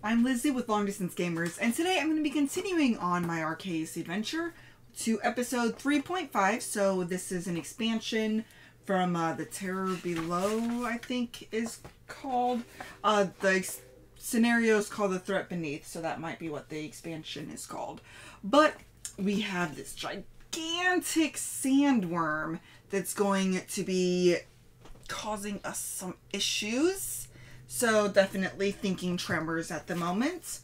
I'm Lizzy with Long Distance Gamers, and today I'm going to be continuing on my Arkeis adventure to episode 3.5. So this is an expansion from The Terror Below, I think is called. The scenario is called The Threat Beneath, so that might be what the expansion is called. But we have this gigantic sandworm that's going to be causing us some issues. So definitely thinking tremors at the moment.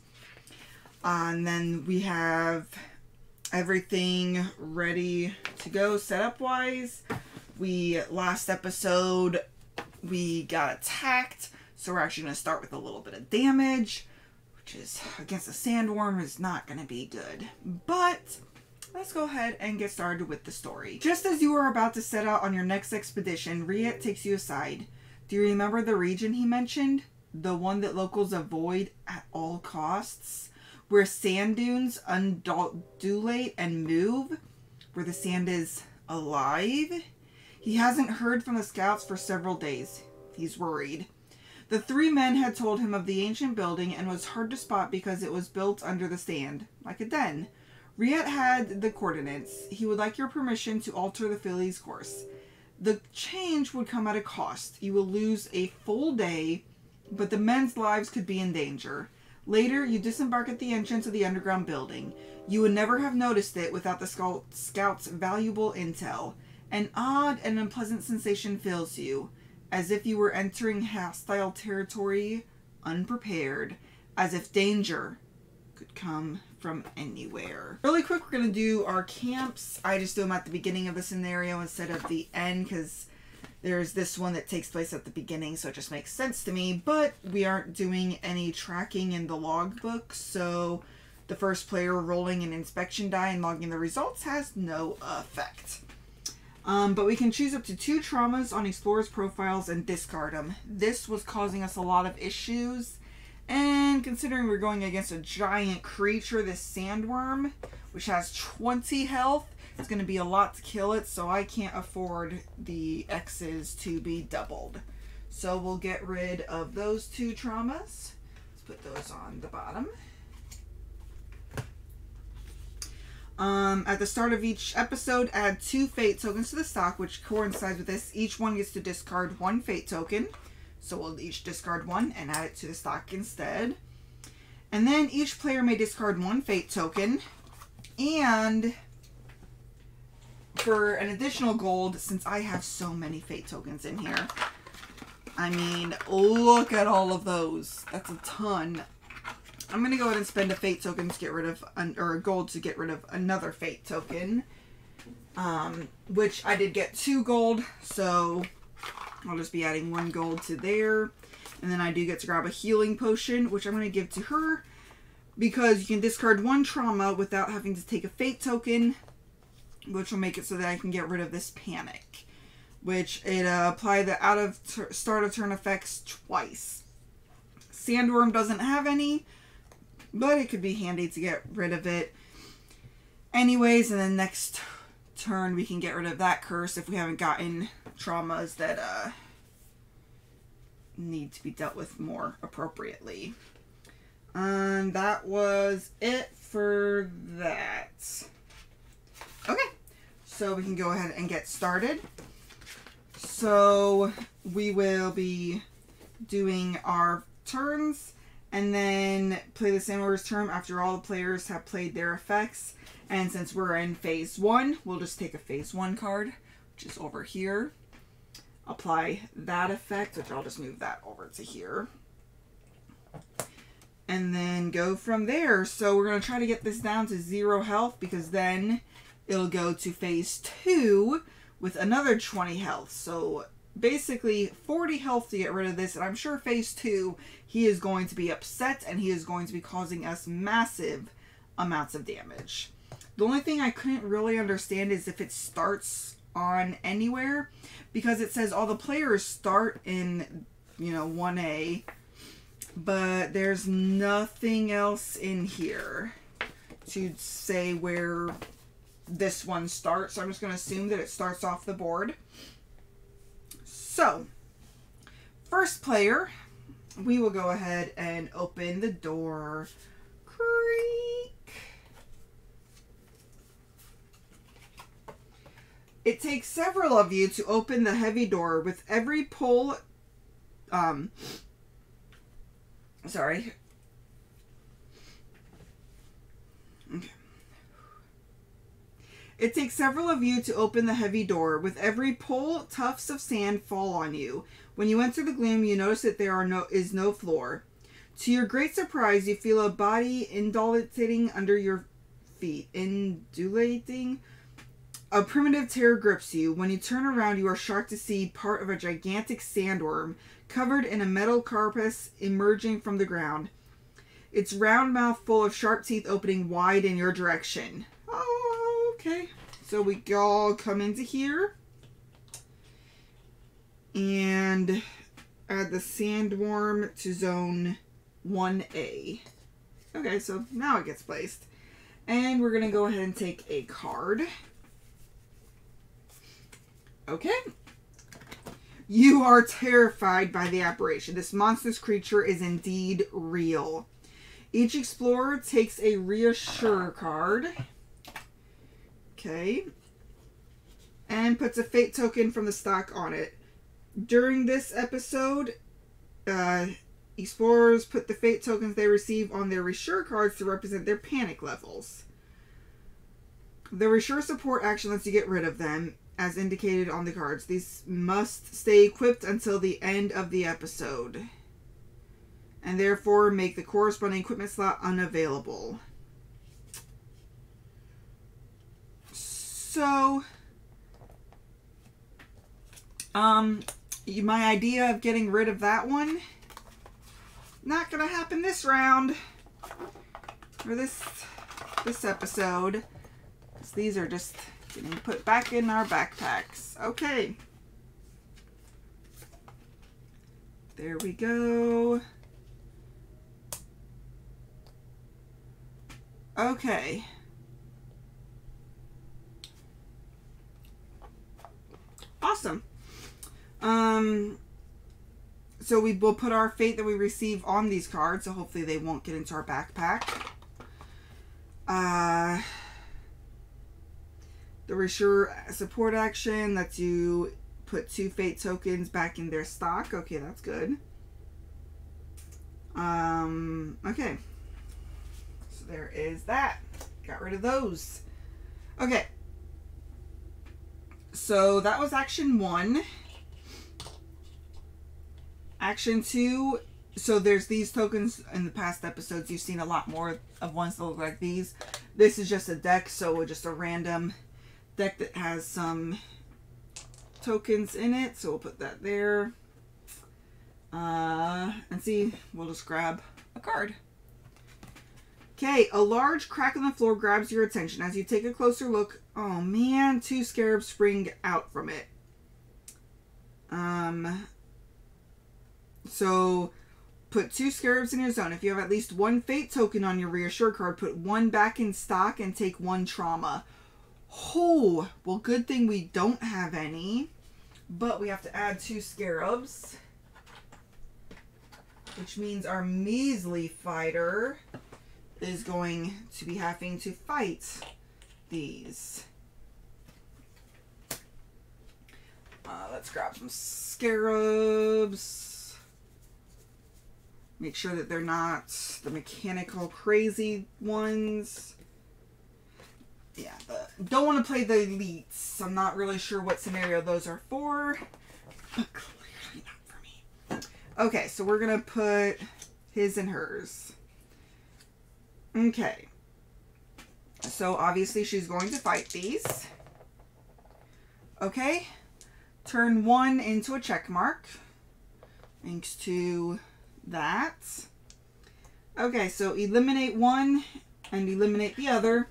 And then we have everything ready to go setup wise. Last episode we got attacked, so we're actually going to start with a little bit of damage, which is against a sandworm is not going to be good. But let's go ahead and get started with the story. Just as you are about to set out on your next expedition, Riet takes you aside. Do you remember the region he mentioned? The one that locals avoid at all costs? Where sand dunes undulate and move? Where the sand is alive? He hasn't heard from the scouts for several days. He's worried. The three men had told him of the ancient building and was hard to spot because it was built under the sand, like a den. Riet had the coordinates. He would like your permission to alter the filly's course. The change would come at a cost. You will lose a full day, but the men's lives could be in danger. Later, you disembark at the entrance of the underground building. You would never have noticed it without the scouts' valuable intel. An odd and unpleasant sensation fills you, as if you were entering hostile territory unprepared, as if danger could come from anywhere. Really quick, we're going to do our camps. I just do them at the beginning of the scenario instead of the end, because there's this one that takes place at the beginning, so it just makes sense to me. But we aren't doing any tracking in the logbook, so the first player rolling an inspection die and logging the results has no effect. But we can choose up to 2 traumas on explorers' profiles and discard them. This was causing us a lot of issues. And considering we're going against a giant creature, this sandworm, which has 20 health, it's going to be a lot to kill it, so I can't afford the X's to be doubled. So we'll get rid of those 2 traumas. Let's put those on the bottom. At the start of each episode, add 2 fate tokens to the stock, which coincides with this. Each one gets to discard 1 fate token. So we'll each discard 1 and add it to the stock instead. And then each player may discard 1 fate token. And for an additional gold, since I have so many fate tokens in here, I mean, look at all of those. That's a ton. I'm going to go ahead and spend a fate token to get rid of, or a gold to get rid of another fate token. Which I did get 2 gold, so I'll just be adding 1 gold to there. And then I do get to grab a healing potion, which I'm going to give to her, because you can discard 1 trauma without having to take a fate token, which will make it so that I can get rid of this panic, which it apply the out of start of turn effects twice. Sandworm doesn't have any, but it could be handy to get rid of it anyways. And then next turn we can get rid of that curse if we haven't gotten traumas that need to be dealt with more appropriately. That was it for that. Okay, so we can go ahead and get started. So we will be doing our turns and then play the sandworm's turn after all the players have played their effects. And since we're in phase 1, we'll just take a phase 1 card, which is over here. Apply that effect, which I'll just move that over to here. And then go from there. So we're going to try to get this down to 0 health, because then it'll go to phase 2 with another 20 health. So basically 40 health to get rid of this. And I'm sure phase 2, he is going to be upset and he is going to be causing us massive amounts of damage. The only thing I couldn't really understand is if it starts on anywhere, because it says all the players start in, 1A, but there's nothing else in here to say where this one starts. So I'm just going to assume that it starts off the board. So, first player we will go ahead and open the door. Creak. It takes several of you to open the heavy door. With every pull, sorry. Okay. It takes several of you to open the heavy door. With every pull, tufts of sand fall on you. When you enter the gloom, you notice that there is no floor. To your great surprise, you feel a body indulating under your feet. Indulating? A primitive terror grips you. When you turn around, you are shocked to see part of a gigantic sandworm covered in a metal carapace emerging from the ground. Its round mouth full of sharp teeth opening wide in your direction. Oh, okay. So we all come into here and add the sandworm to zone 1A. Okay, so now it gets placed. And we're going to go ahead and take a card. Okay. You are terrified by the apparition. This monstrous creature is indeed real. Each explorer takes a reassure card. Okay. And puts a fate token from the stock on it. During this episode, explorers put the fate tokens they receive on their reassure cards to represent their panic levels. The reassure support action lets you get rid of them, as indicated on the cards. These must stay equipped until the end of the episode, and therefore make the corresponding equipment slot unavailable. So, my idea of getting rid of that one, not gonna happen this round, or this episode, because these are just getting put back in our backpacks. Okay. There we go. Okay. Awesome. So we will put our fate that we receive on these cards, so hopefully they won't get into our backpack. The reassure support action lets you put 2 fate tokens back in their stock. Okay, that's good. Okay. So there is that. Got rid of those. Okay. So that was action 1. Action 2. So there's these tokens in the past episodes. You've seen a lot more of ones that look like these. This is just a deck, so just a random deck that has some tokens in it. So we'll put that there. And see, we'll just grab a card. Okay, a large crack on the floor grabs your attention. As you take a closer look, oh man, 2 scarabs spring out from it. So put 2 scarabs in your zone. If you have at least 1 fate token on your reassure card, put 1 back in stock and take 1 trauma. Oh, well, good thing we don't have any, but we have to add 2 scarabs, which means our measly fighter is going to be having to fight these. Let's grab some scarabs. Make sure that they're not the mechanical crazy ones. Yeah, don't want to play the elites. I'm not really sure what scenario those are for, but clearly not for me. Okay, so we're going to put his and hers. Okay. So obviously she's going to fight these. Okay. Turn 1 into a check mark. Thanks to that. Okay, so eliminate 1 and eliminate the other.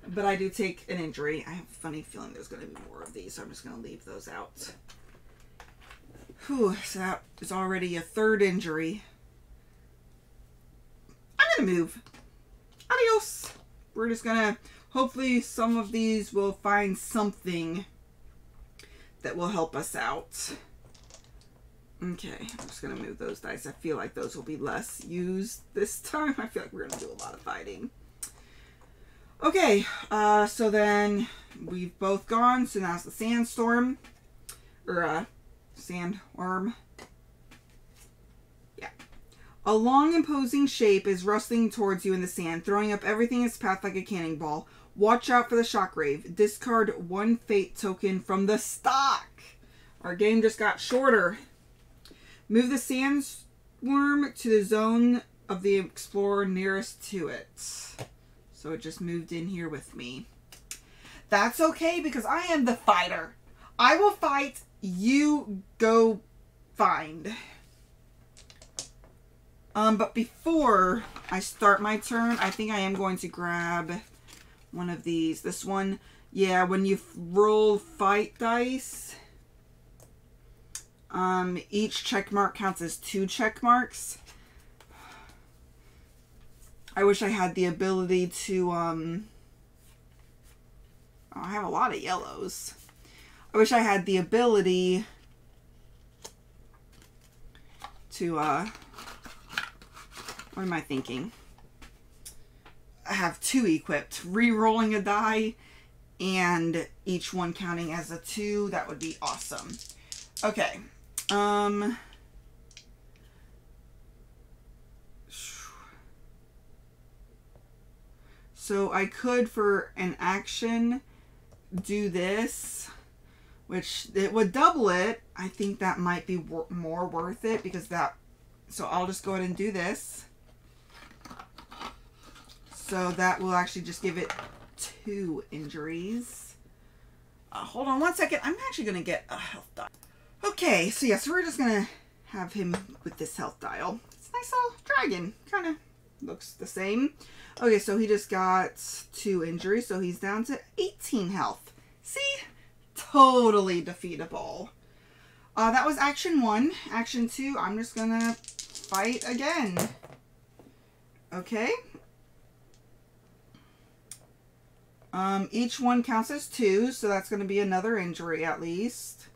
But I do take an injury. I have a funny feeling there's going to be more of these, so I'm just going to leave those out. Whew, so that is already a 3rd injury. I'm going to move. Adios. We're just going to, hopefully some of these will find something that will help us out. Okay, I'm just going to move those dice. I feel like those will be less used this time. I feel like we're going to do a lot of fighting. Okay, so then we've both gone. So now it's the sandstorm. Or, sandworm. Yeah. A long, imposing shape is rustling towards you in the sand, throwing up everything in its path like a cannonball. Watch out for the shockwave. Discard 1 fate token from the stock. Our game just got shorter. Move the sandworm to the zone of the explorer nearest to it. So it just moved in here with me. That's okay because I am the fighter. I will fight. You go find. But before I start my turn, I think I am going to grab one of these. This one, yeah, when you roll fight dice, each check mark counts as 2 check marks. I wish I had the ability to, oh, I have a lot of yellows. I wish I had the ability to, what am I thinking? I have 2 equipped. Re-rolling a die and each one counting as a 2. That would be awesome. Okay. So I could, for an action, do this, which it would double it. I think that might be more worth it because that, so I'll just go ahead and do this. So that will actually just give it 2 injuries. Hold on one second. I'm actually going to get a health dial. Okay, so yes, we're just going to have him with this health dial. It's a nice little dragon. Kind of looks the same. Okay, so he just got 2 injuries, so he's down to 18 health. See? Totally defeatable. That was action 1. Action 2, I'm just gonna fight again. Okay. Each one counts as 2, so that's gonna be another injury at least.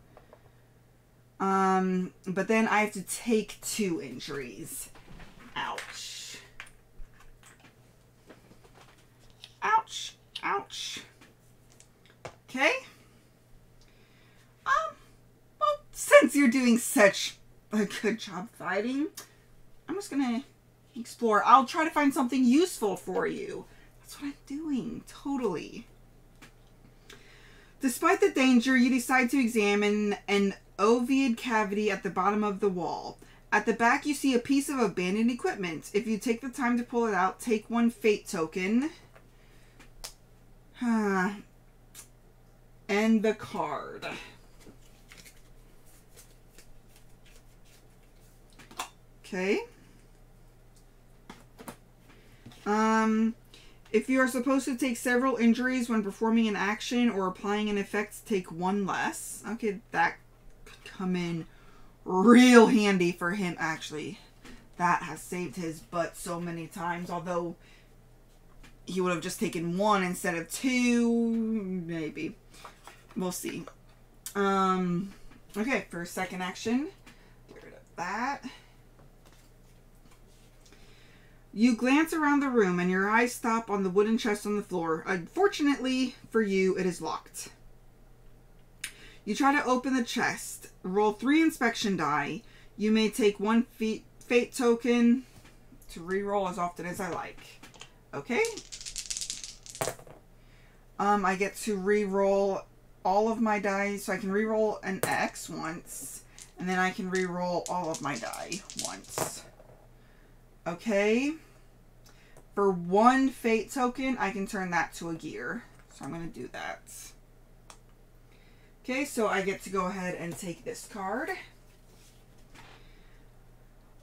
But then I have to take 2 injuries. Ouch. Ouch. Ouch. Okay. Well, since you're doing such a good job fighting, I'm just gonna explore. I'll try to find something useful for you. That's what I'm doing. Totally. Despite the danger, you decide to examine an ovoid cavity at the bottom of the wall. At the back, you see a piece of abandoned equipment. If you take the time to pull it out, take 1 fate token. And the card. Okay. If you are supposed to take several injuries when performing an action or applying an effect, take 1 less. Okay, that could come in real handy for him. Actually, that has saved his butt so many times, although he would have just taken 1 instead of 2, maybe. We'll see. Okay, for second action, get rid of that. You glance around the room and your eyes stop on the wooden chest on the floor. Unfortunately for you, it is locked. You try to open the chest. Roll 3 inspection die. You may take 1 fate token to reroll as often as I like. Okay. I get to re-roll all of my die, so I can re-roll an X once, and then I can re-roll all of my die once. Okay. For 1 fate token, I can turn that to a gear. So I'm going to do that. Okay, so I get to go ahead and take this card.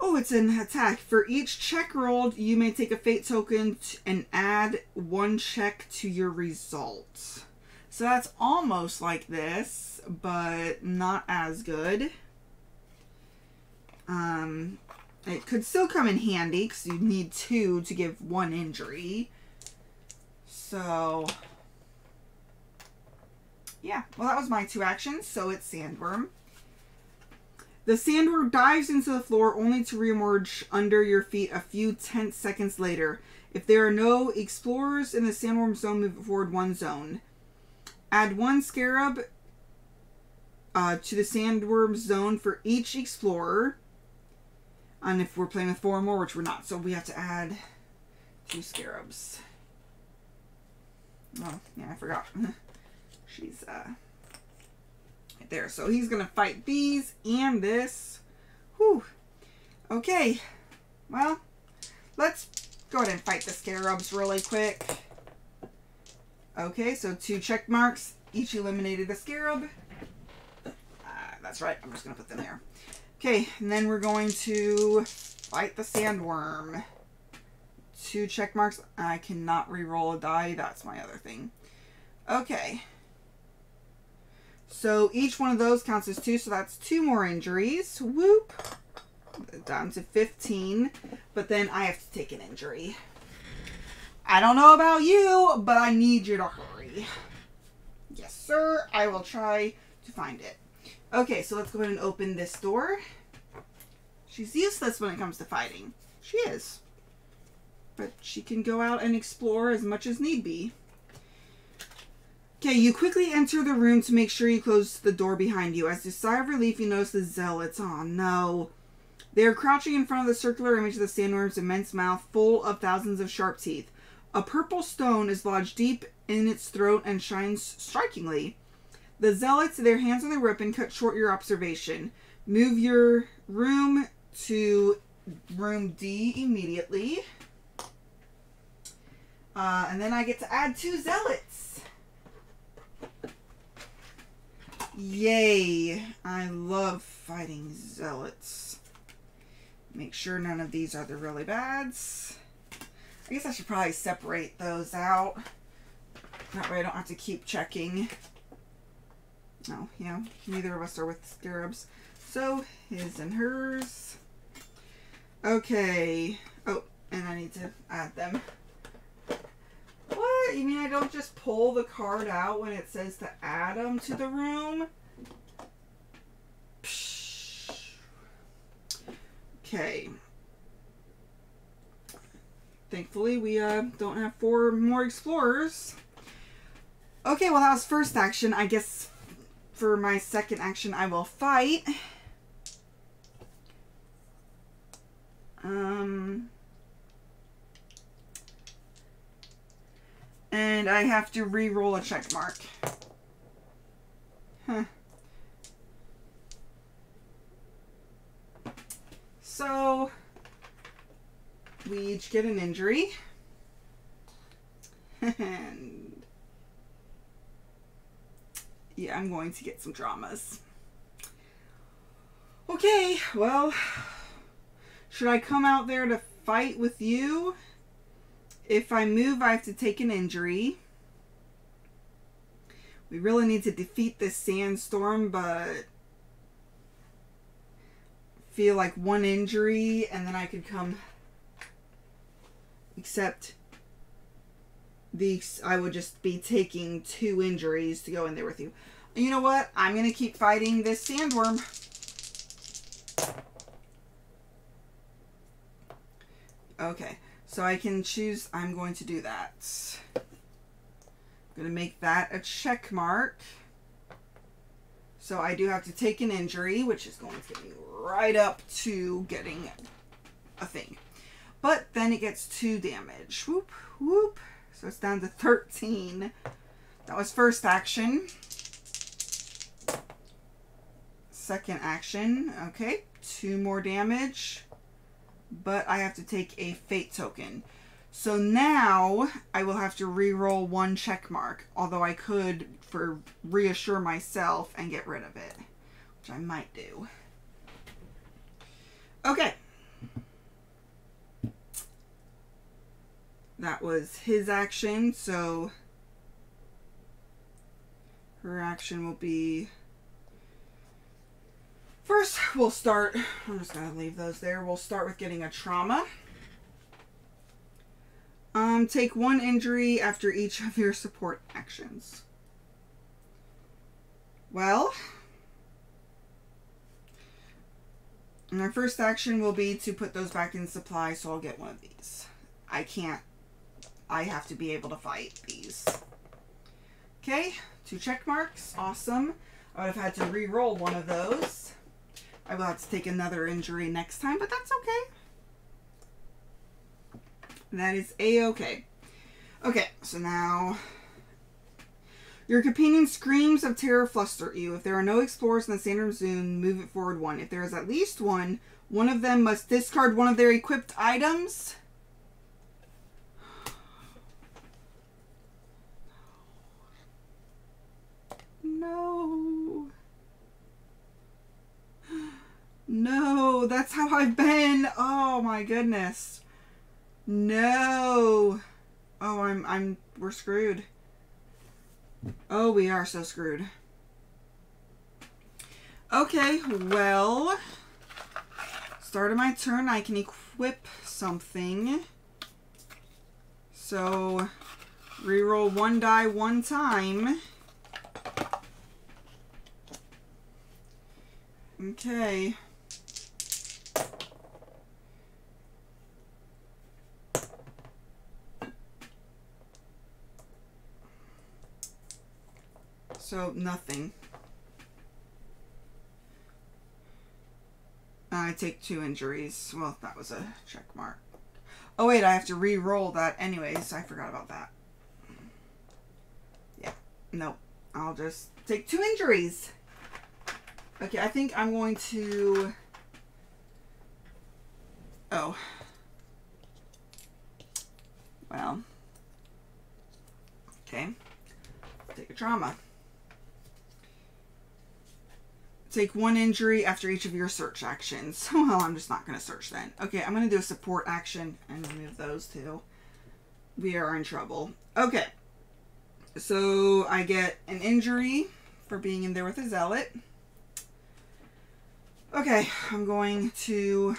Oh, it's an attack. For each check rolled, you may take a fate token and add 1 check to your result. So that's almost like this, but not as good. It could still come in handy because you need 2 to give 1 injury. So, yeah. Well, that was my 2 actions, so it's Sandworm. The sandworm dives into the floor only to reemerge under your feet a few tense seconds later. If there are no explorers in the sandworm zone, move forward 1 zone. Add 1 scarab to the sandworm zone for each explorer. And if we're playing with 4 or more, which we're not, so we have to add 2 scarabs. Oh, yeah, I forgot. She's right there. So he's going to fight these and this. Whew. Okay. Well, let's go ahead and fight the scarabs really quick. Okay, so 2 check marks. Each eliminated the scarab. That's right. I'm just going to put them there. Okay, and then we're going to fight the sandworm. 2 check marks. I cannot re-roll a die. That's my other thing. Okay. So each one of those counts as 2, so that's 2 more injuries. Whoop. Down to 15. But then I have to take an injury. I don't know about you, but I need you to hurry. Yes, sir. I will try to find it. Okay, so let's go ahead and open this door. She's useless when it comes to fighting. She is. But she can go out and explore as much as need be. Okay, you quickly enter the room to make sure you close the door behind you. As a sigh of relief, you notice the zealots. Oh, no. They are crouching in front of the circular image of the sandworm's immense mouth, full of thousands of sharp teeth. A purple stone is lodged deep in its throat and shines strikingly. The zealots, their hands on their weapon, cut short your observation. Move your room to room D immediately. And then I get to add 2 zealots. Yay. I love fighting zealots. Make sure none of these are the really bads. I guess I should probably separate those out. That way I don't have to keep checking. No, yeah, neither of us are with scarabs. So, his and hers. Okay. Oh, and I need to add them. What? You mean I don't just pull the card out when it says to add them to the room? Psh. Okay. Thankfully, we don't have 4 more explorers. Okay, well, that was first action. I guess for my second action, I will fight. And I have to re-roll a check mark. Huh. So, we each get an injury. And yeah, I'm going to get some dramas. Okay, well, should I come out there to fight with you? If I move, I have to take an injury. We really need to defeat this sandstorm, but feel like 1 injury and then I could come. Except I would just be taking 2 injuries to go in there with you. You know what? I'm going to keep fighting this sandworm. Okay. So I can choose. I'm going to do that. I'm going to make that a check mark. So I do have to take an injury, which is going to get me right up to getting a thing. But then it gets 2 damage. Whoop, whoop. So it's down to 13. That was first action. Second action. Okay, 2 more damage. But I have to take a fate token. So now I will have to re-roll 1 check mark. Although I could reassure myself and get rid of it. Which I might do. Okay. That was his action, so her action will be... First, we'll start... I'm just going to leave those there. We'll start with getting a trauma. Take 1 injury after each of your support actions. Well... And my first action will be to put those back in supply, so I'll get one of these. I can't. I have to be able to fight these. Okay, 2 check marks. Awesome. I would have had to re-roll one of those. I will have to take another injury next time, but that's okay. That is a-okay. Okay, so now... Your companion's screams of terror fluster you. If there are no explorers in the standard zone, move it forward 1. If there is at least one of them must discard one of their equipped items. No. No, that's how I've been. Oh my goodness. No. Oh, we're screwed. Oh, we are so screwed. Okay, well, start of my turn, I can equip something. So, reroll 1 die 1 time. Okay. So, nothing. I take 2 injuries. Well, that was a check mark. Oh, wait, I have to re-roll that anyways. I forgot about that. Yeah. Nope. I'll just take 2 injuries. Okay, I think I'm going to... Oh. Well. Okay. Take a trauma. Take 1 injury after each of your search actions. Well, I'm just not going to search then. Okay, I'm going to do a support action and remove those 2. We are in trouble. Okay. So, I get an injury for being in there with a zealot. Okay, I'm going to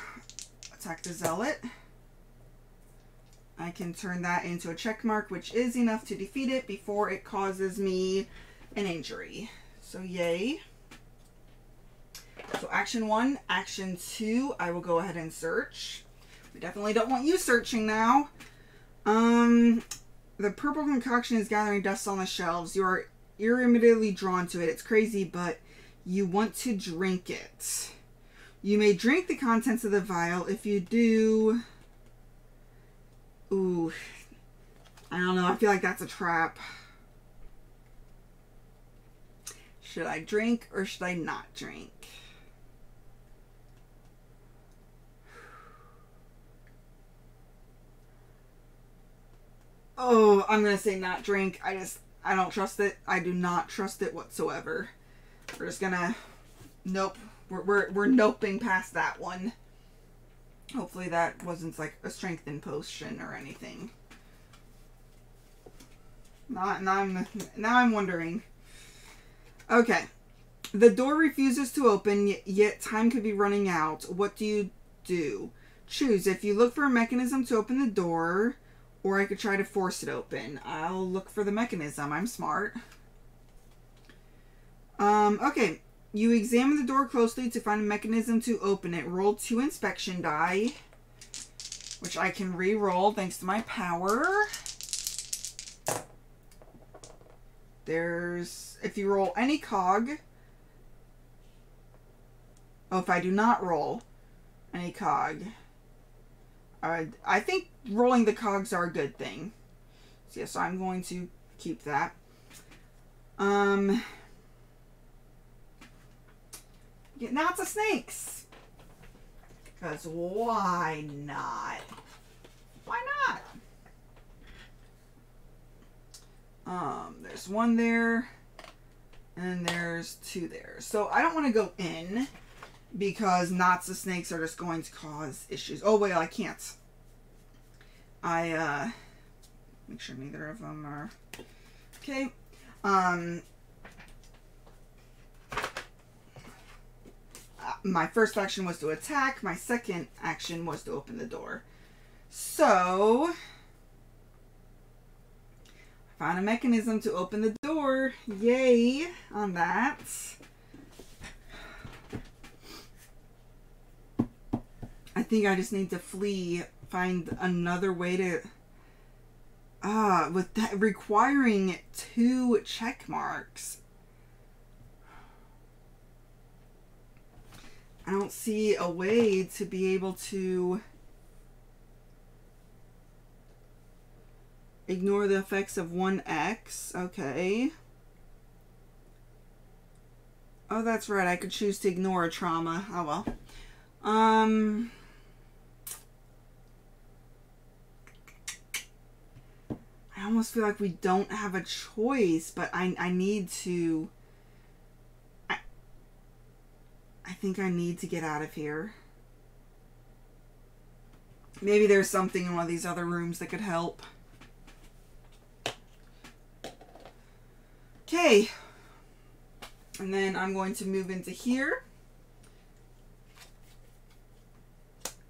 attack the zealot. I can turn that into a check mark, which is enough to defeat it before it causes me an injury. So, yay. So action 1, action 2, I will go ahead and search. We definitely don't want you searching now. The purple concoction is gathering dust on the shelves. You are irremediably drawn to it. It's crazy, but you want to drink it. You may drink the contents of the vial. If you do... Ooh. I don't know. I feel like that's a trap. Should I drink or should I not drink? Oh, I'm going to say not drink. I don't trust it. I do not trust it whatsoever. We're just going to... Nope. We're noping past that one. Hopefully that wasn't like a strengthened potion or anything. Now I'm wondering. Okay. The door refuses to open, yet time could be running out. What do you do? Choose. If you look for a mechanism to open the door... Or I could try to force it open. I'll look for the mechanism. I'm smart. Okay. You examine the door closely to find a mechanism to open it. Roll 2 inspection die. Which I can re-roll thanks to my power. There's... If you roll any cog... Oh, if I do not roll any cog... I think rolling the cogs are a good thing. So, yeah, so I'm going to keep that. Get lots of snakes. Because why not? Why not? There's 1 there. And there's 2 there. So I don't want to go in. Because knots of snakes are just going to cause issues. Oh, wait, I can't. Make sure neither of them are... Okay. My first action was to attack. My second action was to open the door. So... I found a mechanism to open the door. Yay on that. think I just need to flee, find another way to... with that requiring 2 check marks. I don't see a way to be able to ignore the effects of 1x. Okay. Oh, that's right. I could choose to ignore a trauma. Oh, well. I almost feel like we don't have a choice, but I need to... I think I need to get out of here. Maybe there's something in one of these other rooms that could help. Okay. And then I'm going to move into here.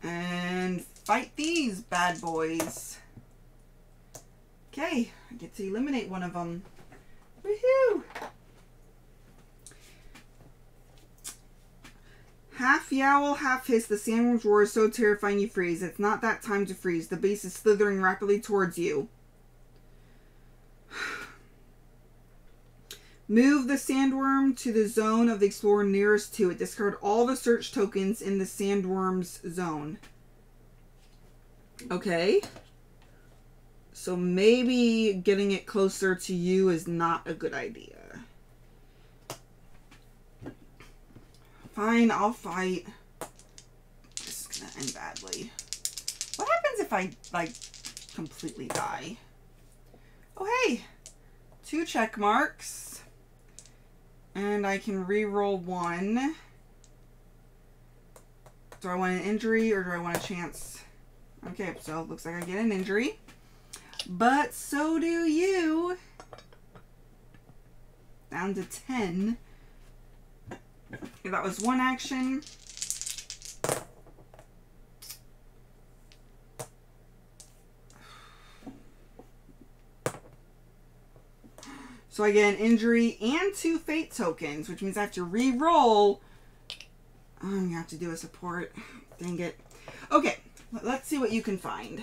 And fight these bad boys. Okay. I get to eliminate one of them. Woohoo! Half yowl, half hiss, the sandworm's roar is so terrifying you freeze. It's not that time to freeze. The beast is slithering rapidly towards you. Move the sandworm to the zone of the explorer nearest to it. Discard all the search tokens in the sandworm's zone. Okay. So maybe getting it closer to you is not a good idea. Fine, I'll fight. This is gonna end badly. What happens if I, like, completely die? Oh, hey! 2 check marks. And I can re-roll 1. Do I want an injury or do I want a chance? Okay, so it looks like I get an injury. But so do you. Down to 10. Okay, that was 1 action. So I get an injury and 2 fate tokens, which means I have to re-roll. I'm going to have to do a support. Dang it. Okay, let's see what you can find.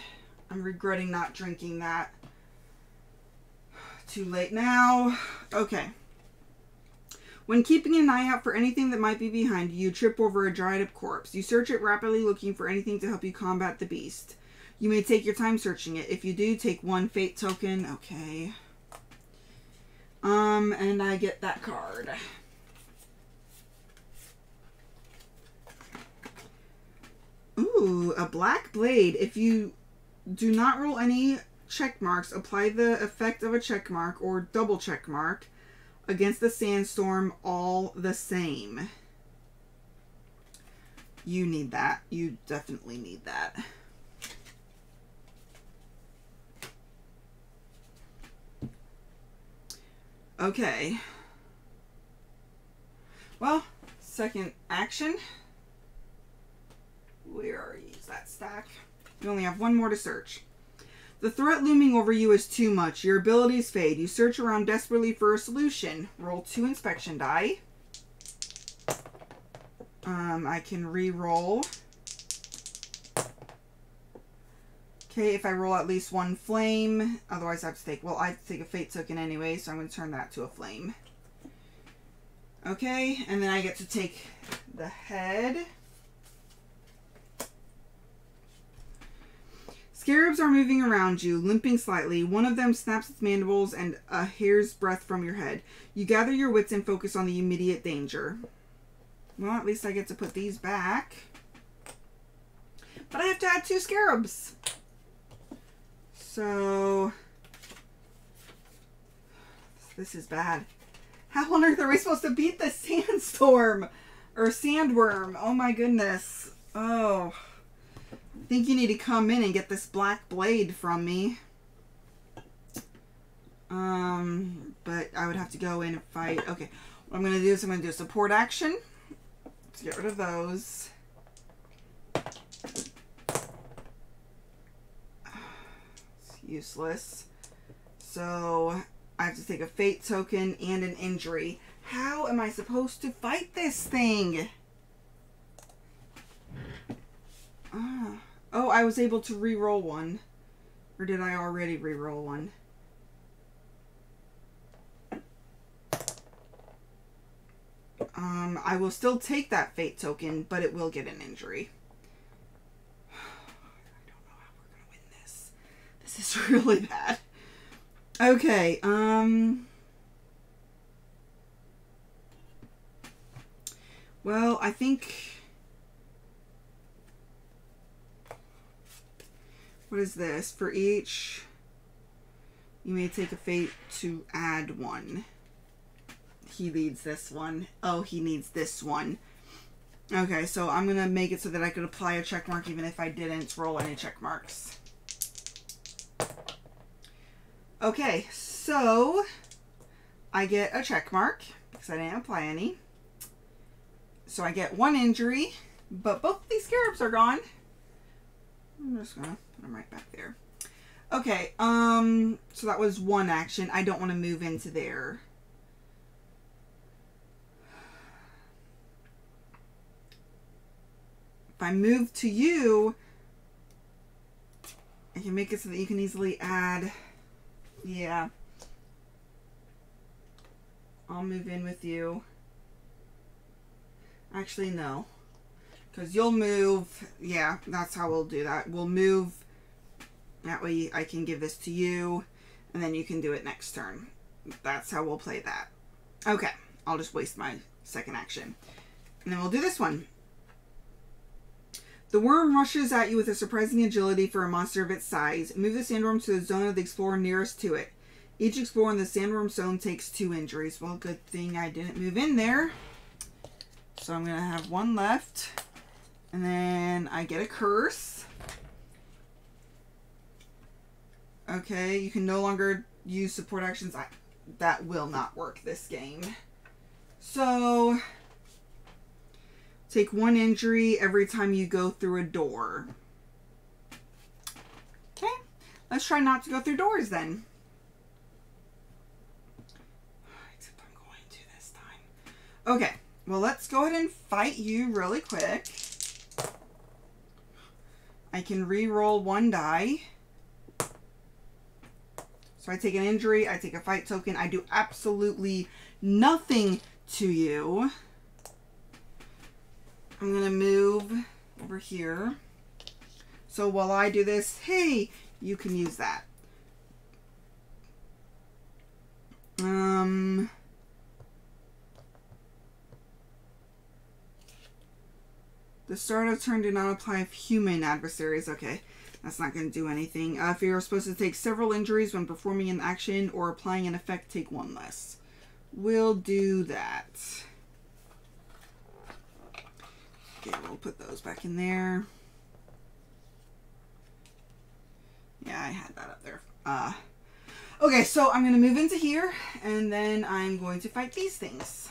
I'm regretting not drinking that. Too late now. Okay. When keeping an eye out for anything that might be behind you, you trip over a dried up corpse. You search it rapidly, looking for anything to help you combat the beast. You may take your time searching it. If you do, take 1 fate token. Okay. And I get that card. Ooh, a black blade. If you do not roll any check marks, apply the effect of a check mark or double check mark against the sandstorm all the same. You need that. You definitely need that. Okay. Well, second action. Where is that stack? You only have 1 more to search. The threat looming over you is too much. Your abilities fade. You search around desperately for a solution. Roll 2 inspection die. I can re-roll. Okay, if I roll at least 1 flame, otherwise I have to take, well, I have to take a fate token anyway, so I'm going to turn that to a flame. Okay, and then I get to take the head. Scarabs are moving around you, limping slightly. One of them snaps its mandibles and a hair's breadth from your head. You gather your wits and focus on the immediate danger. Well, at least I get to put these back. But I have to add 2 scarabs. So, this is bad. How on earth are we supposed to beat the sandstorm? Or sandworm? Oh my goodness. Oh. I think you need to come in and get this black blade from me. But I would have to go in and fight. Okay. What I'm going to do is I'm going to do a support action. Let's get rid of those. Useless. So I have to take a fate token and an injury. How am I supposed to fight this thing? Oh, I was able to re-roll one. Or did I already re-roll one? I will still take that fate token, but it will get an injury. I don't know how we're going to win this. This is really bad. Okay, well, I think... What is this? For each, you may take a fate to add one. He needs this one. Oh, he needs this one. Okay, so I'm going to make it so that I could apply a check mark even if I didn't roll any check marks. Okay, so I get a check mark because I didn't apply any. So I get one injury, but both of these scarabs are gone. I'm just going to put them right back there. Okay, so that was one action. I don't want to move into there. If I move to you, I can make it so that you can easily add. Yeah. I'll move in with you. Actually, no. Because you'll move. Yeah, that's how we'll do that. We'll move. That way I can give this to you. And then you can do it next turn. That's how we'll play that. Okay. I'll just waste my second action. And then we'll do this one. The worm rushes at you with a surprising agility for a monster of its size. Move the sandworm to the zone of the explorer nearest to it. Each explorer in the sandworm zone takes 2 injuries. Well, good thing I didn't move in there. So I'm going to have 1 left. And then I get a curse. Okay, you can no longer use support actions. That will not work this game. So... take 1 injury every time you go through a door. Okay, let's try not to go through doors then. Except I'm going to this time. Okay, well, let's go ahead and fight you really quick. I can re-roll 1 die. So I take an injury, I take a fight token, I do absolutely nothing to you. I'm going to move over here. So while I do this, hey, you can use that. The start of turn do not apply if human adversaries. Okay, that's not going to do anything. If you're supposed to take several injuries when performing an action or applying an effect, take 1 less. We'll do that. Okay, we'll put those back in there. Yeah, I had that up there. Okay, so I'm going to move into here, and then I'm going to fight these things.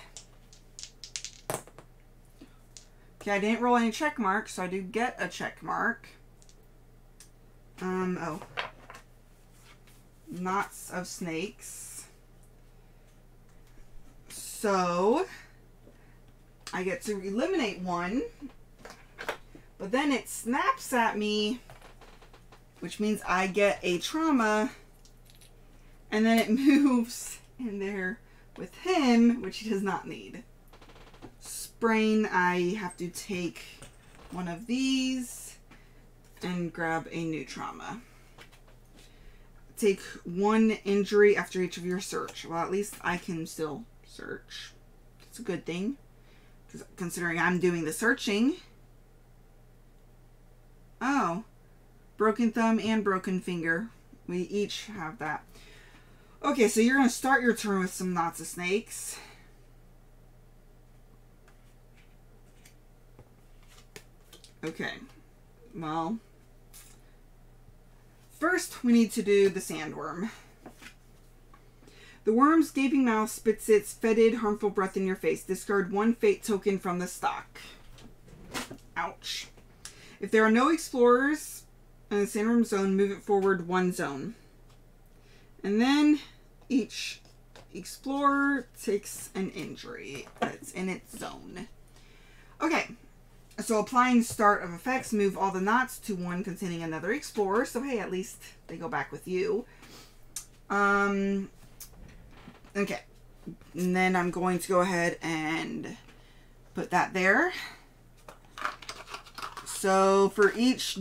Okay, I didn't roll any check marks, so I do get a check mark. Oh. Knots of snakes. So... I get to eliminate 1, but then it snaps at me, which means I get a trauma, and then it moves in there with him, which he does not need. Sprain, I have to take 1 of these and grab a new trauma. Take 1 injury after each of your search. Well, at least I can still search. It's a good thing. Considering I'm doing the searching. Oh. Broken thumb and broken finger. We each have that. Okay, so you're going to start your turn with some knots of snakes. Okay. Well. First, we need to do the sandworm. The worm's gaping mouth spits its fetid, harmful breath in your face. Discard 1 fate token from the stock. Ouch. If there are no explorers in the sandworm zone, move it forward 1 zone. And then each explorer takes an injury that's in its zone. Okay. So applying start of effects, move all the knots to one containing another explorer. So hey, at least they go back with you. Okay. And then I'm going to go ahead and put that there. So for each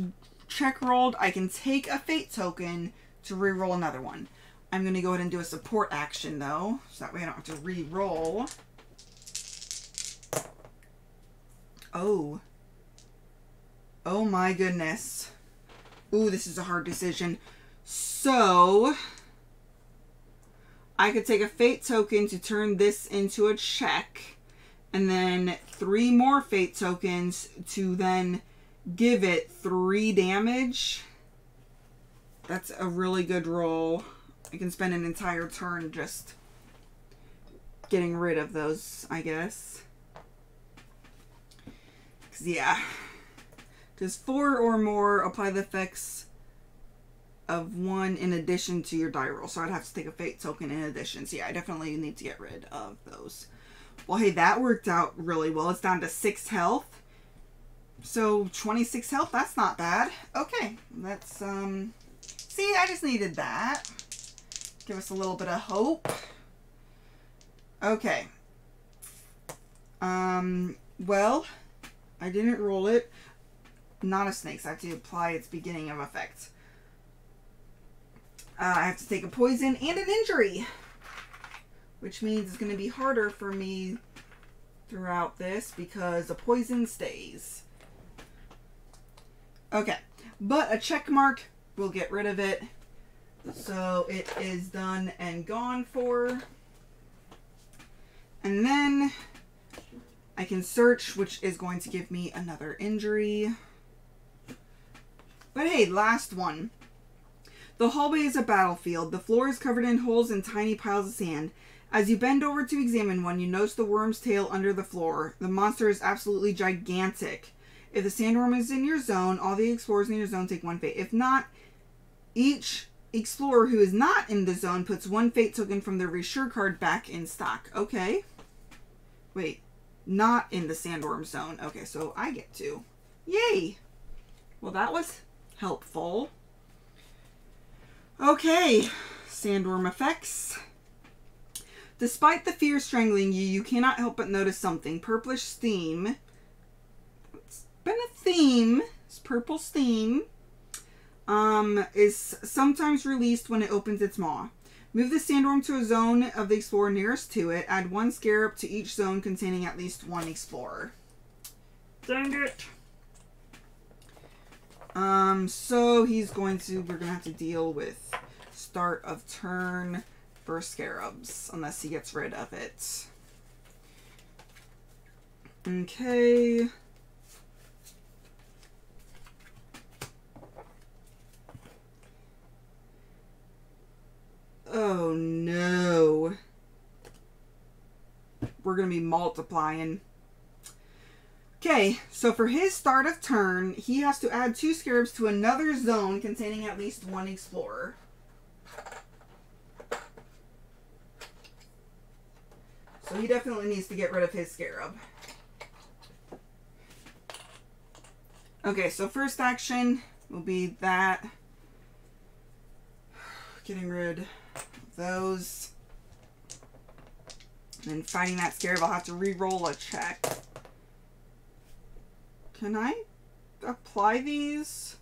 check rolled, I can take a fate token to re-roll another one. I'm going to go ahead and do a support action though, so that way I don't have to re-roll. Oh. Oh my goodness. Ooh, this is a hard decision. So, I could take a fate token to turn this into a check, and then 3 more fate tokens to then give it 3 damage. That's a really good roll. I can spend an entire turn just getting rid of those, I guess. Yeah. Does 4 or more apply the effects of 1 in addition to your die roll? So I'd have to take a fate token in addition. So yeah, I definitely need to get rid of those. Well, hey, that worked out really well. It's down to 6 health. So 26 health, that's not bad. Okay, let's, see, I just needed that. Give us a little bit of hope. Okay. Well, I didn't roll it. Not a snake, so I have to apply its beginning of effect. I have to take a poison and an injury, which means it's going to be harder for me throughout this because the poison stays. Okay, but a check mark will get rid of it. So it is done and gone for. And then I can search, which is going to give me another injury. But hey, last one. The hallway is a battlefield. The floor is covered in holes and tiny piles of sand. As you bend over to examine one, you notice the worm's tail under the floor. The monster is absolutely gigantic. If the sandworm is in your zone, all the explorers in your zone take 1 fate. If not, each explorer who is not in the zone puts 1 fate token from their Reassure card back in stock. Okay. Wait. Not in the sandworm zone. Okay, so I get to. Yay! Well, that was helpful. Okay. Sandworm effects. Despite the fear strangling you, you cannot help but notice something. Purplish steam. It's been a theme. It's purple steam. Is sometimes released when it opens its maw. Move the sandworm to a zone of the explorer nearest to it. Add 1 scarab to each zone containing at least 1 explorer. Dang it. So we're gonna have to deal with start of turn for scarabs, unless he gets rid of it. Okay. Oh no. We're going to be multiplying. Okay, so for his start of turn, he has to add 2 scarabs to another zone containing at least 1 explorer. So he definitely needs to get rid of his scarab. Okay, so first action will be that. Getting rid of those. And then fighting that scarab, I'll have to re-roll a check. Can I apply these?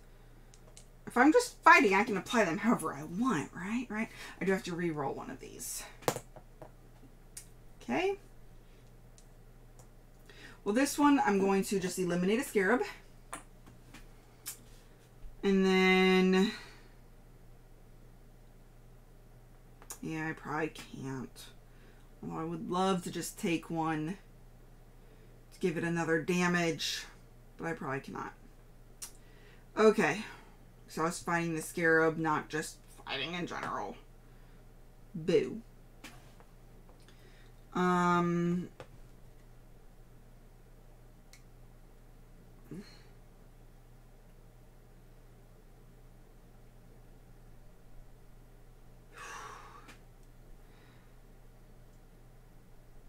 If I'm just fighting, I can apply them however I want, right? Right? I do have to re-roll one of these. Okay. Well, this one, I'm going to just eliminate a scarab. And then... yeah, I probably can't. Although I would love to just take one to give it another damage. But I probably cannot. Okay. So I was fighting the scarab, not just fighting in general. Boo.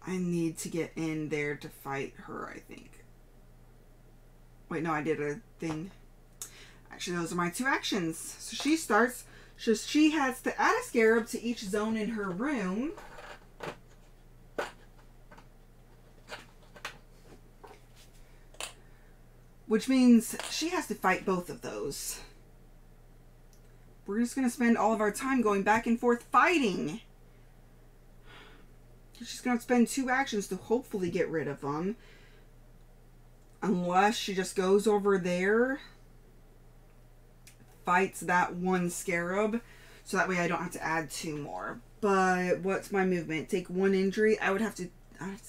I need to get in there to fight her, I think. Wait, no, I did a thing. Actually, those are my 2 actions. So she starts. So she has to add a scarab to each zone in her room. Which means she has to fight both of those. We're just going to spend all of our time going back and forth fighting. She's going to spend 2 actions to hopefully get rid of them. Unless she just goes over there, fights that 1 scarab, so that way I don't have to add 2 more. But what's my movement? Take 1 injury. I have to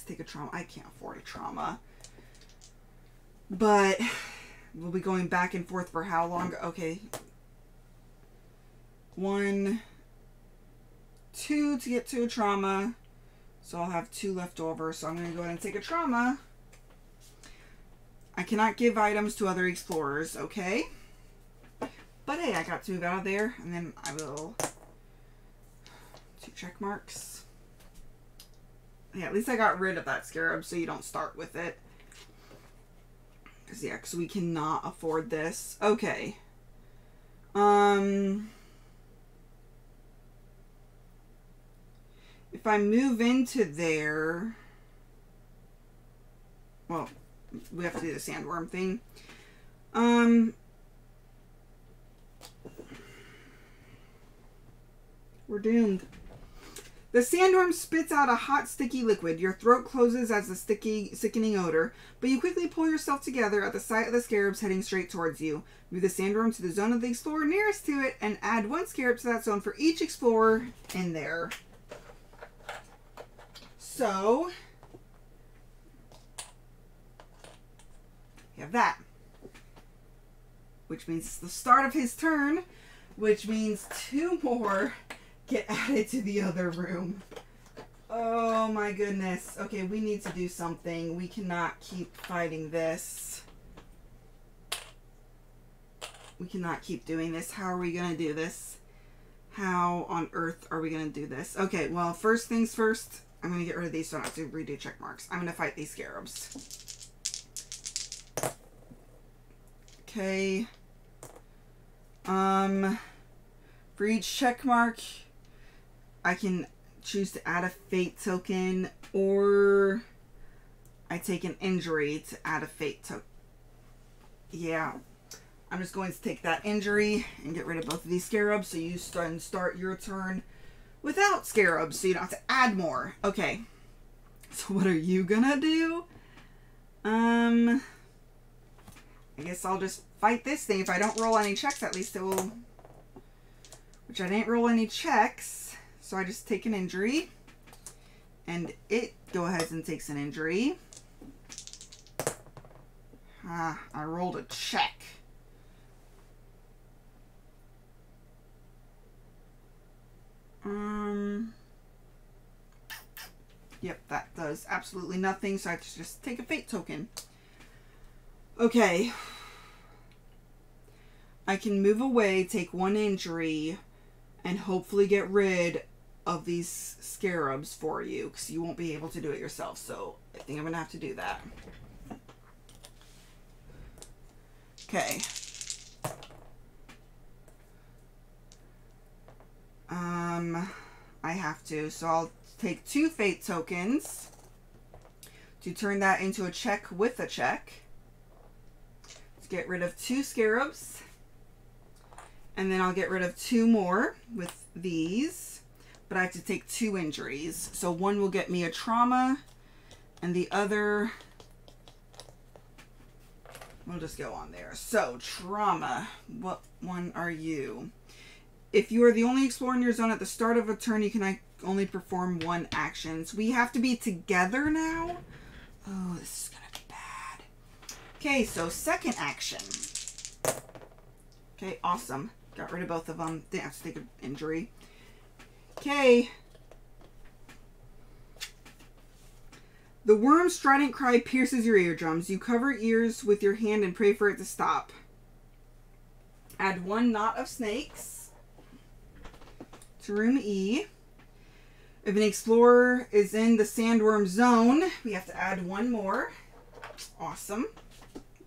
take a trauma. I can't afford a trauma. But we'll be going back and forth for how long? Okay. 1, 2 to get to a trauma. So I'll have 2 left over. So I'm going to go ahead and take a trauma. I cannot give items to other explorers, okay? But hey, I got to move out of there. And then I will... 2 check marks. Yeah, at least I got rid of that scarab so you don't start with it. Because we cannot afford this. Okay. If I move into there... Well, we have to do the sandworm thing. We're doomed. The sandworm spits out a hot, sticky liquid. Your throat closes as the sickening odor, but you quickly pull yourself together at the sight of the scarabs heading straight towards you. Move the sandworm to the zone of the explorer nearest to it, and add 1 scarab to that zone for each explorer in there. So, we have that. Which means it's the start of his turn, which means 2 more get added to the other room. Oh my goodness. Okay, we need to do something. We cannot keep fighting this. We cannot keep doing this. How are we going to do this? How on earth are we going to do this? Okay, well, first things first, I'm going to get rid of these so I don't have to redo check marks. I'm going to fight these scarabs. Okay. For each check mark, I can choose to add a fate token, or I take an injury to add a fate token. Yeah, I'm just going to take that injury and get rid of both of these scarabs, so you start your turn without scarabs, so you don't have to add more. Okay, so what are you gonna do? I guess I'll just fight this thing. If I don't roll any checks, at least it will... Which I didn't roll any checks, so I just take an injury. And it go ahead and takes an injury. I rolled a check. Yep, that does absolutely nothing, so I have to just take a fate token. Okay. I can move away, take 1 injury, and hopefully get rid of these scarabs for you, because you won't be able to do it yourself, so I think I'm going to have to do that. Okay. I have to, so I'll take 2 fate tokens to turn that into a check with a check. Let's get rid of 2 scarabs. And then I'll get rid of 2 more with these. But I have to take 2 injuries. So one will get me a trauma, and the other... We'll just go on there. So, trauma. What one are you? If you are the only explorer in your zone at the start of a turn, you can only perform 1 action. So we have to be together now? Oh, this is going to be bad. Okay, so second action. Okay, awesome. Got rid of both of them. Didn't have to take an injury. Okay. The worm's strident cry pierces your eardrums. You cover ears with your hand and pray for it to stop. Add 1 knot of snakes to room E. If an explorer is in the sandworm zone, we have to add 1 more. Awesome.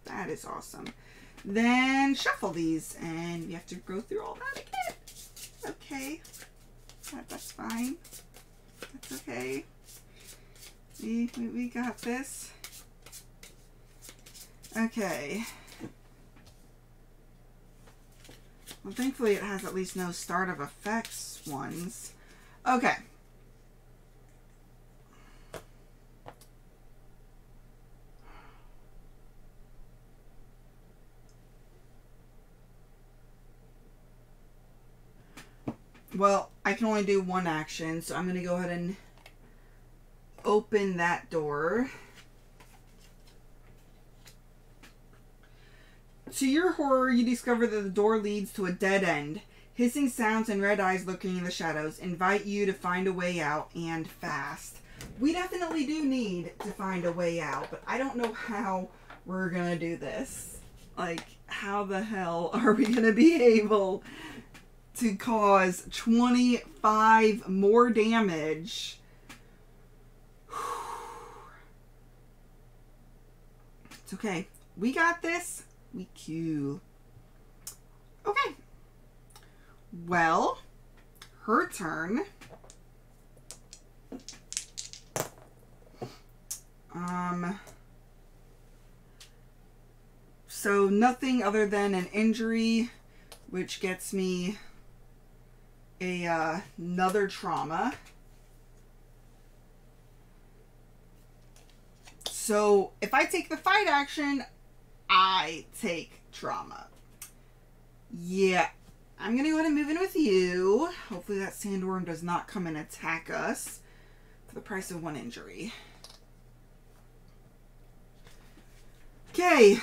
That is awesome. Then shuffle these, and we have to go through all that again. Okay. That's fine. That's okay. We got this. Okay. Well, thankfully it has at least no start of effects ones. Okay. Well, I can only do one action, so I'm going to go ahead and open that door. To your horror, you discover that the door leads to a dead end. Hissing sounds and red eyes lurking in the shadows invite you to find a way out, and fast. We definitely do need to find a way out, but I don't know how we're going to do this. Like, how the hell are we going to be able to cause 25 more damage? It's okay. We got this. We cool. Okay. Well, her turn. So nothing other than an injury, which gets me another trauma. So if I take the fight action, I take trauma. Yeah, I'm gonna go ahead and move in with you. Hopefully that sandworm does not come and attack us for the price of one injury. Okay.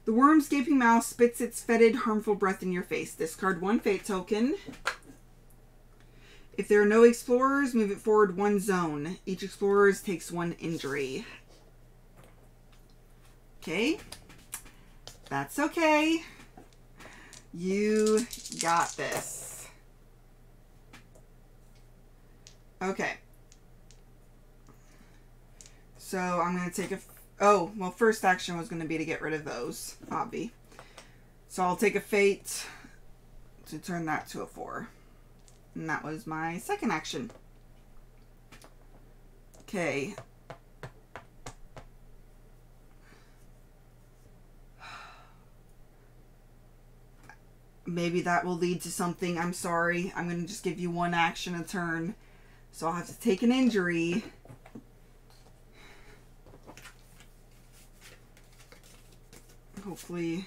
The worm's gaping mouth spits its fetid, harmful breath in your face. Discard one fate token. If there are no explorers, move it forward one zone. Each explorer takes one injury. Okay. That's okay. You got this. Okay. So I'm going to take a... Oh, well, first action was going to be to get rid of those, obvi. So I'll take a fate to turn that to a 4. And that was my second action. Okay. Maybe that will lead to something. I'm sorry. I'm going to just give you one action a turn. So I'll have to take an injury. Hopefully.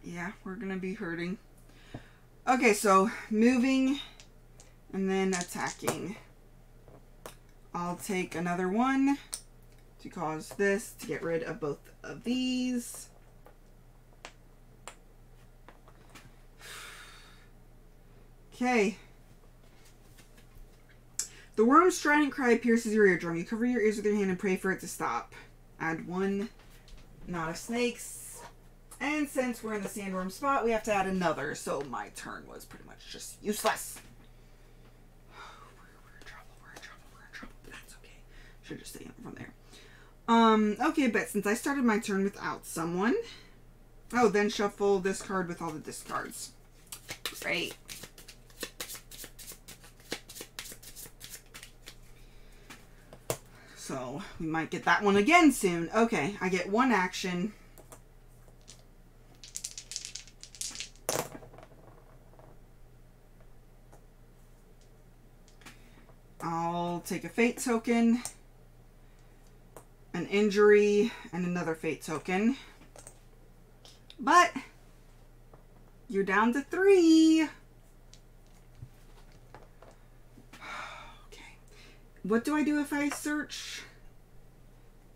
Yeah, we're going to be hurting. Okay, so moving and then attacking. I'll take another one to cause this, to get rid of both of these. Okay. The worm's strident cry pierces your eardrum. You cover your ears with your hand and pray for it to stop. Add one knot of snakes. And since we're in the sandworm spot, we have to add another. So my turn was pretty much just useless. We're in trouble. We're in trouble. We're in trouble. But that's okay. Should just stay from there. Okay, but since I started my turn without someone. Oh, then shuffle this card with all the discards. Great. So we might get that one again soon. Okay, I get one action. I'll take a fate token, an injury, and another fate token. But you're down to 3. What do I do if I search?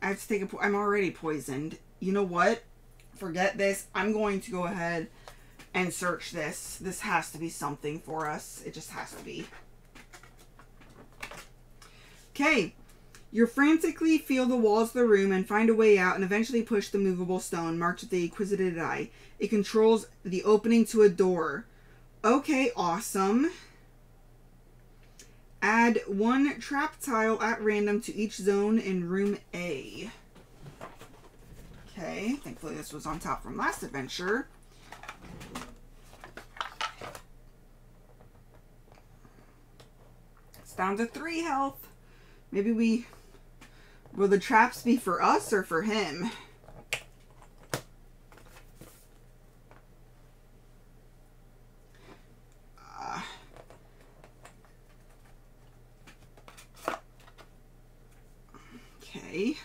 I have to take a... I'm already poisoned. You know what? Forget this. I'm going to go ahead and search this. This has to be something for us. It just has to be. Okay. You frantically feel the walls of the room and find a way out and eventually push the movable stone marked with the inquisitive eye. It controls the opening to a door. Okay, awesome. Add 1 trap tile at random to each zone in room A. Okay, thankfully this was on top from last adventure. It's down to 3 health. Maybe we... Will the traps be for us or for him? Okay.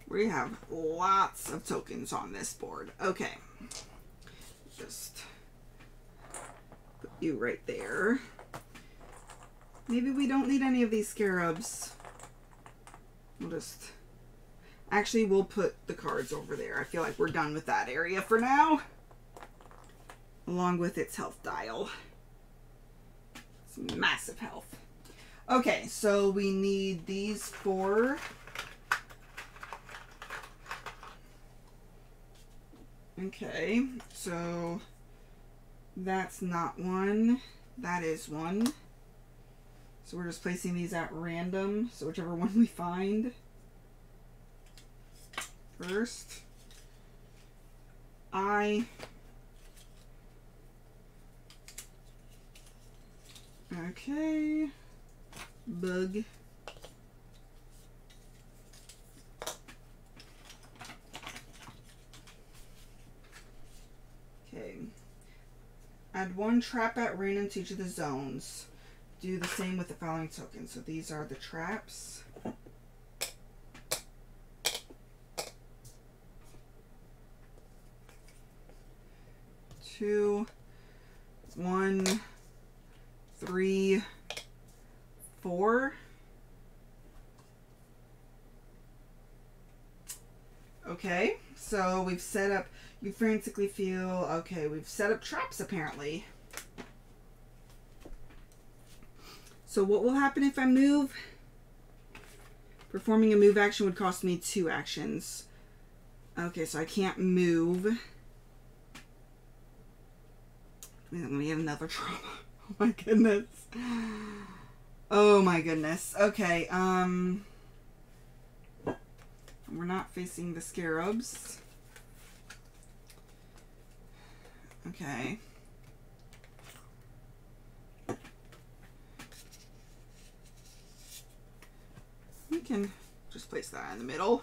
We have lots of tokens on this board. Okay. Just put you right there. Maybe we don't need any of these scarabs. We'll just... Actually, we'll put the cards over there. I feel like we're done with that area for now. Along with its health dial. It's massive health. Okay, so we need these 4. Okay, so that's not 1. That is 1. So we're just placing these at random. So whichever one we find first. Okay. Bug. Okay. Add 1 trap at random to each of the zones. Do the same with the following tokens. So these are the traps. Two, 1, 3, 4. Okay, so we've set up, you frantically feel, okay, we've set up traps apparently. So what will happen if I move? Performing a move action would cost me 2 actions. Okay, so I can't move. I'm going to get another trauma. Oh my goodness. Oh my goodness. Okay, we're not facing the scarabs. Okay. We can just place that in the middle.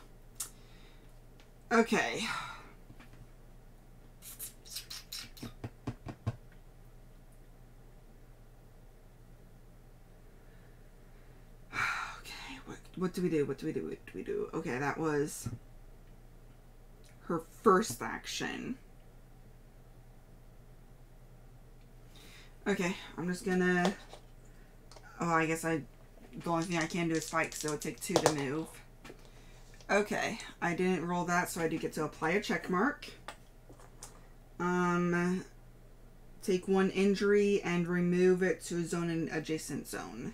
Okay. What do we do? What do we do? What do we do? Okay, that was her first action. Okay, I'm just gonna... Oh, I guess the only thing I can do is fight, so it would take 2 to move. Okay, I didn't roll that, so I do get to apply a check mark. Take 1 injury and remove it to a zone in adjacent zone.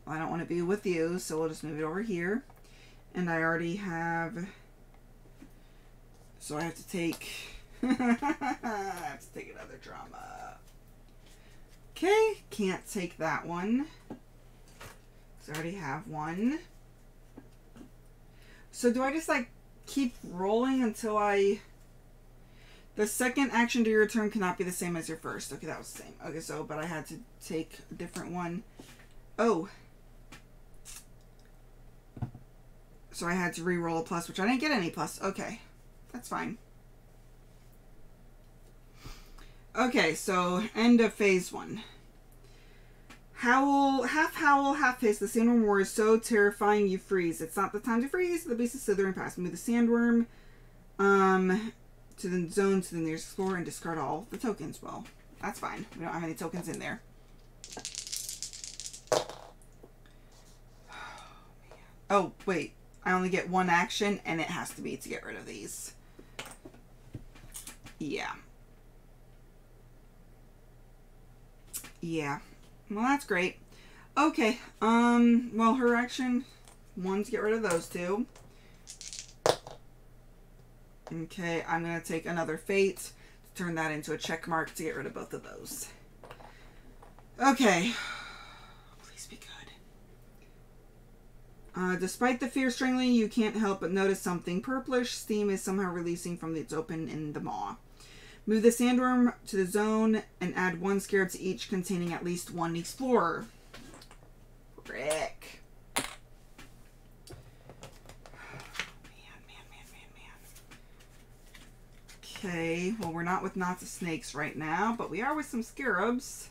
I don't want to be with you, so we'll just move it over here. And I already have... So I have to take... I have to take another drama. Okay, can't take that one. So I already have 1. So do I just, like, keep rolling until I... The second action to your turn cannot be the same as your first. Okay, that was the same. Okay, so, but I had to take a different one. Oh. So I had to re-roll a plus, which I didn't get any plus. Okay, that's fine. Okay, so end of phase 1. Howl, half hiss. The sandworm roar is so terrifying you freeze. It's not the time to freeze. The beast is slithering past. Move the sandworm to the zone to the nearest explorer and discard all the tokens. Well, that's fine. We don't have any tokens in there. Oh, wait. I only get 1 action, and it has to be to get rid of these. Yeah. Yeah. Well, that's great. Okay. Well, her action, 1 to get rid of those 2. Okay, I'm going to take another fate to turn that into a check mark to get rid of both of those. Okay. Please be good. Despite the fear strangling, you can't help but notice something. Purplish steam is somehow releasing from its open in the maw. Move the sandworm to the zone and add 1 scarab to each containing at least 1 explorer. Frick. Okay, well, we're not with knots of snakes right now, but we are with some scarabs.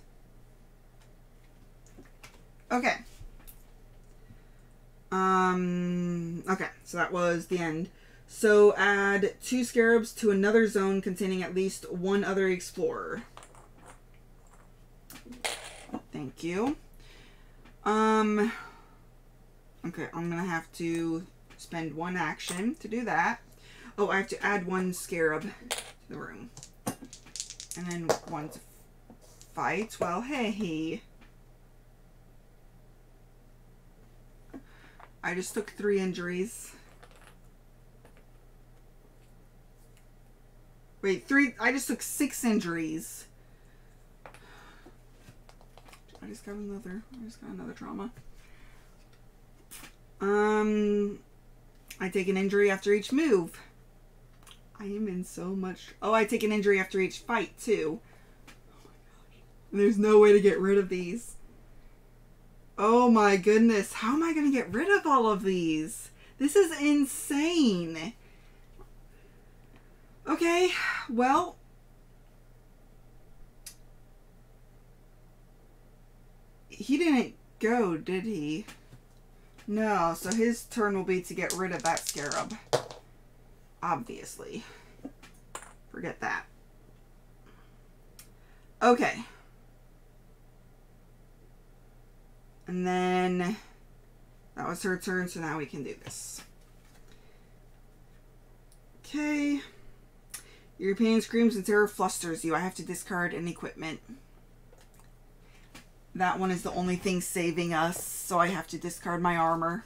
Okay. Okay, so that was the end. So add 2 scarabs to another zone containing at least 1 other explorer. Thank you. Okay, I'm gonna have to spend 1 action to do that. Oh, I have to add 1 scarab to the room. And then 1 to fight. Well, hey. I just took 3 injuries. Wait, 3. I just took 6 injuries. I just got another trauma. I take an injury after each move. I am in so much. Oh, I take an injury after each fight too. Oh my gosh. There's no way to get rid of these. Oh my goodness. How am I going to get rid of all of these? This is insane. Okay, well. He didn't go, did he? No, so his turn will be to get rid of that scarab. Obviously. Forget that. Okay. And then that was her turn, so now we can do this. Okay. Your pain screams and terror flusters you. I have to discard an equipment. That one is the only thing saving us, so I have to discard my armor.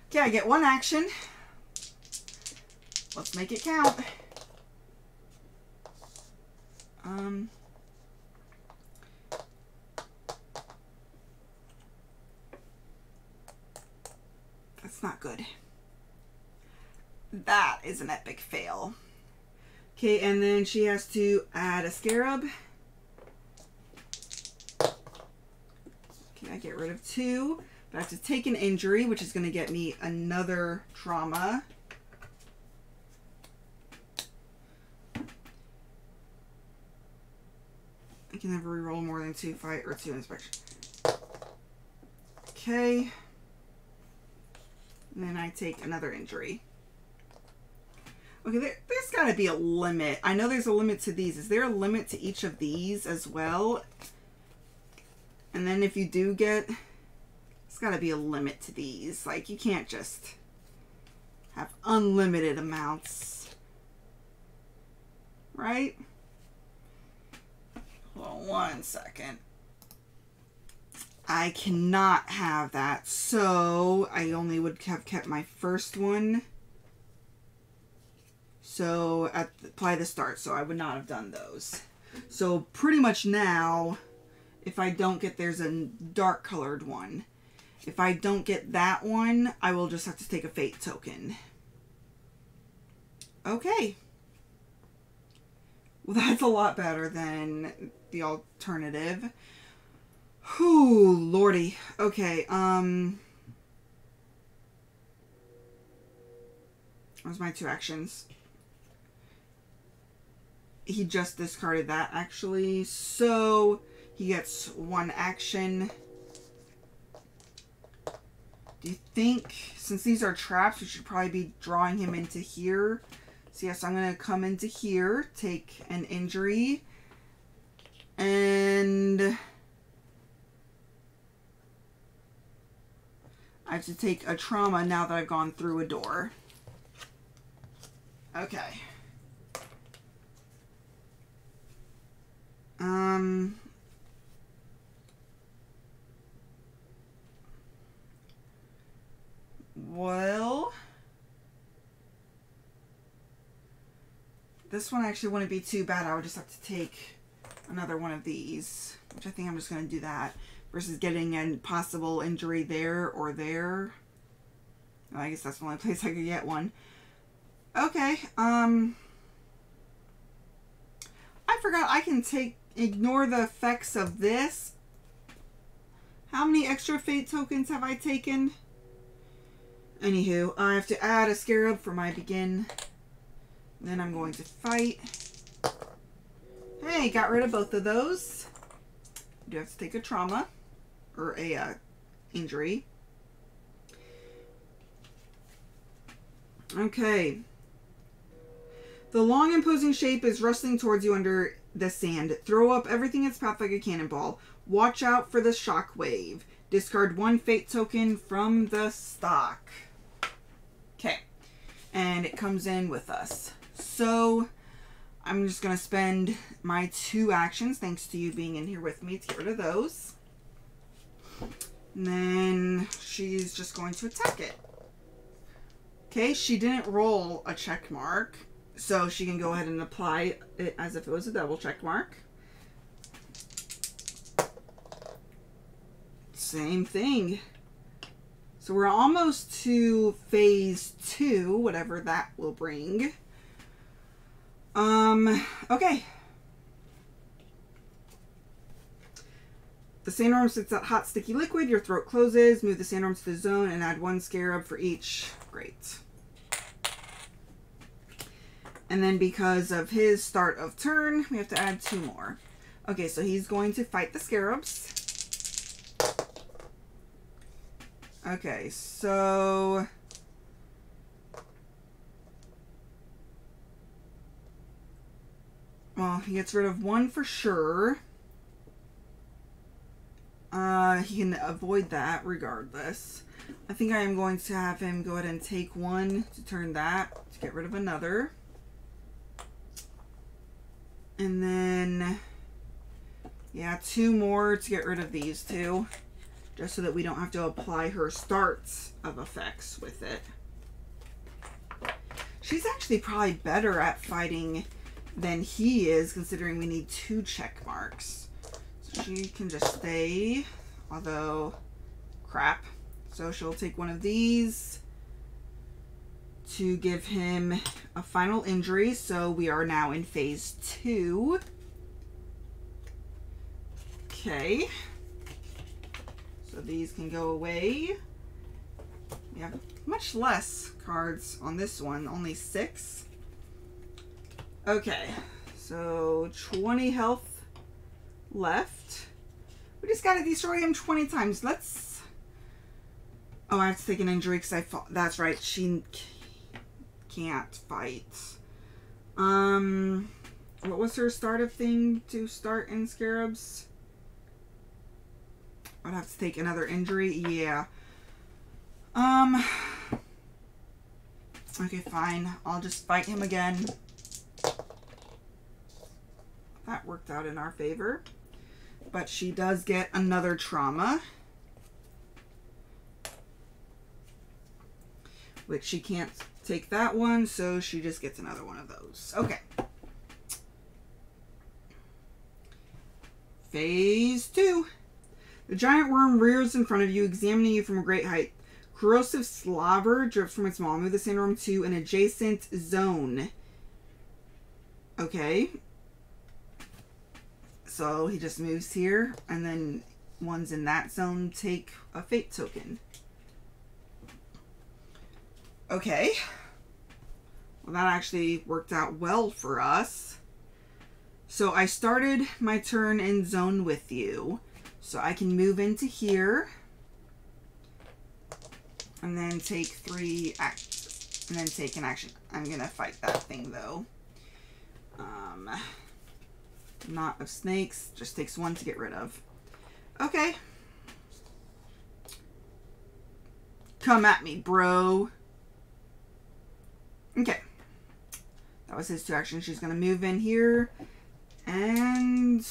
Okay, I get 1 action. Let's make it count. That's not good. That is an epic fail. Okay, and then she has to add a scarab. Okay, I get rid of 2. But I have to take an injury, which is going to get me another trauma. I can never reroll more than 2 fight or 2 inspection. Okay. And then I take another injury. Okay, there's got to be a limit. I know there's a limit to these. Is there a limit to each of these as well? And then if you do get... There's got to be a limit to these. Like, you can't just have unlimited amounts. Right? Hold on 1 second. I cannot have that. So, I only would have kept my first one. So, apply the start. So, I would not have done those. So, pretty much now, if I don't get, there's a dark colored one. If I don't get that one, I will just have to take a fate token. Okay. Well, that's a lot better than the alternative. Whew, lordy. Okay, where's my 2 actions? He just discarded that, actually. So, he gets 1 action. Do you think, since these are traps, we should probably be drawing him into here? So yes, I'm going to come into here, take an injury, and I have to take a trauma now that I've gone through a door. Okay. Well, this one actually wouldn't be too bad. I would just have to take another one of these, which I think I'm just going to do that, versus getting a possible injury there or there. Well, I guess that's the only place I could get one. Okay, I forgot I can ignore the effects of this. How many extra fate tokens have I taken? Anywho, I have to add a scarab for my begin. Then I'm going to fight. Hey, got rid of both of those. You do have to take a trauma. Or a injury. Okay. The long imposing shape is rustling towards you under the sand. Throw up everything in its path like a cannonball. Watch out for the shock wave. Discard one fate token from the stock. Okay. And it comes in with us. So I'm just going to spend my 2 actions, thanks to you being in here with me, to get rid of those. And then she's just going to attack it. Okay, she didn't roll a check mark, so she can go ahead and apply it as if it was a double check mark. Same thing. So we're almost to phase 2, whatever that will bring. Okay. The sandworm sits that hot, sticky liquid. Your throat closes. Move the sandworm to the zone and add 1 scarab for each. Great. And then because of his start of turn, we have to add 2 more. Okay, so he's going to fight the scarabs. Okay, so... well, he gets rid of 1 for sure. He can avoid that regardless. I think I am going to have him go ahead and take 1 to turn that to get rid of another. And then, yeah, 2 more to get rid of these 2. Just so that we don't have to apply her starts of effects with it. She's actually probably better at fighting than he is, considering we need 2 check marks. So she can just stay, although, crap. So she'll take 1 of these to give him a final injury. So we are now in phase 2. Okay. So these can go away. We have much less cards on this one, only 6. Okay, so 20 health left. We just gotta destroy him 20 times. Let's... oh, I have to take an injury because I fought. That's right, she can't fight. What was her startup thing to start in Scarabs? I'd have to take another injury. Yeah. Okay, fine. I'll just fight him again. That worked out in our favor. But she does get another trauma. Which she can't take that one, so she just gets another one of those. Okay. Phase 2. The giant worm rears in front of you, examining you from a great height. Corrosive slaver drips from its maw. Move the sandworm to an adjacent zone. Okay. So he just moves here, and then ones in that zone take a fate token. Okay. Well, that actually worked out well for us. So I started my turn in zone with you. So I can move into here. And then take 3 actions. And then take an action. I'm going to fight that thing, though. Knot of snakes. Just takes 1 to get rid of. Okay. Come at me, bro. Okay. That was his 2 actions. She's going to move in here. And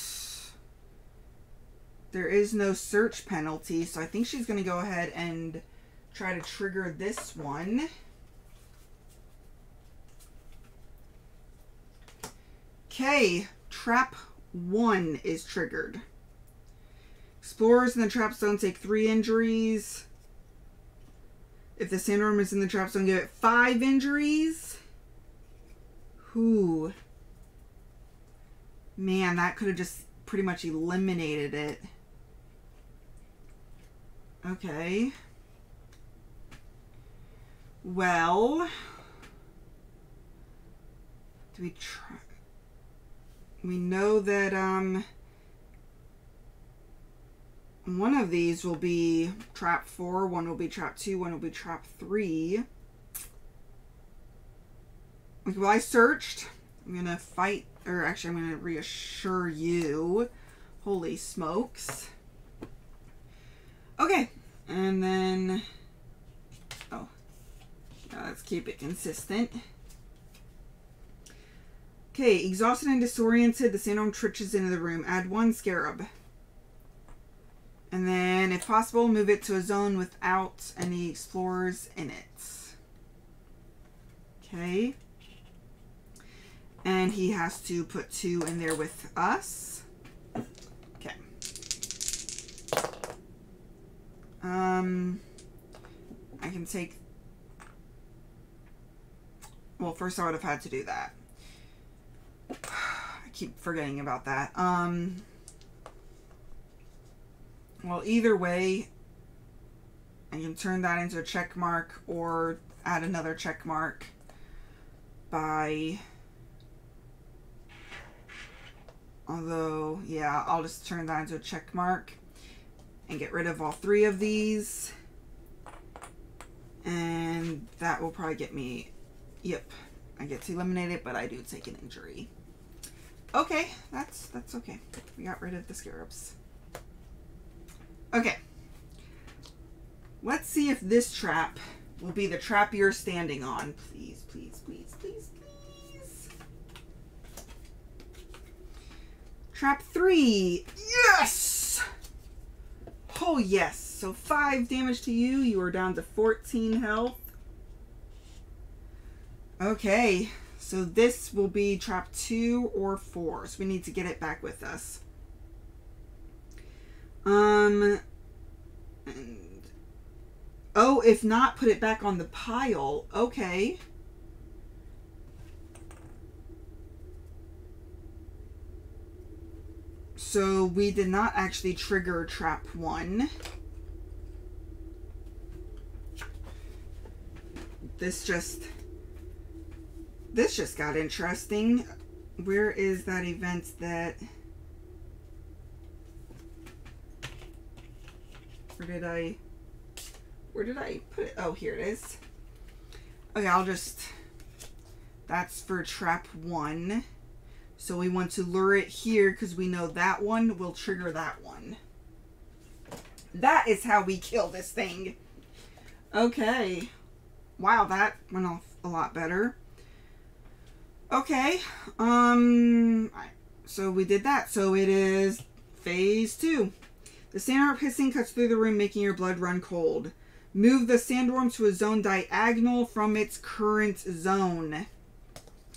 there is no search penalty. So I think she's going to go ahead and try to trigger this one. Okay, trap 1 is triggered. Explorers in the trap zone take 3 injuries. If the sandworm is in the trap zone, give it 5 injuries. Ooh. Man, that could have just pretty much eliminated it. Okay. Well, do we try? We know that one of these will be trap 4, one will be trap 2, one will be trap 3. Okay, well, I searched. I'm gonna fight, or actually I'm gonna reassure you. Holy smokes. Okay, and then, oh, let's keep it consistent. Okay, exhausted and disoriented, the sandworm twitches into the room. Add 1 scarab. And then, if possible, move it to a zone without any explorers in it. Okay. And he has to put 2 in there with us. Okay. I can take... Well, first I would have had to do that. I keep forgetting about that. Well, either way, I can turn that into a check mark or add another check mark by... Although, yeah, I'll just turn that into a check mark and get rid of all 3 of these. And that will probably get me... Yep, I get to eliminate it, but I do take an injury. Okay, that's okay. We got rid of the scarabs. Okay. Let's see if this trap will be the trap you're standing on. Please, please, please, please, please. Trap 3. Yes! Oh, yes. So 5 damage to you. You are down to 14 health. Okay. So this will be trap 2 or 4. So we need to get it back with us. And, oh, if not, put it back on the pile. Okay. So we did not actually trigger trap 1. This just got interesting. Where is that event that... Where did I put it? Oh, here it is. Okay, I'll just... That's for trap 1. So we want to lure it here because we know that one will trigger that one. That is how we kill this thing. Okay. Wow, that went off a lot better. Okay. So we did that. So it is phase 2. The sandworm hissing cuts through the room, making your blood run cold. Move the sandworm to a zone diagonal from its current zone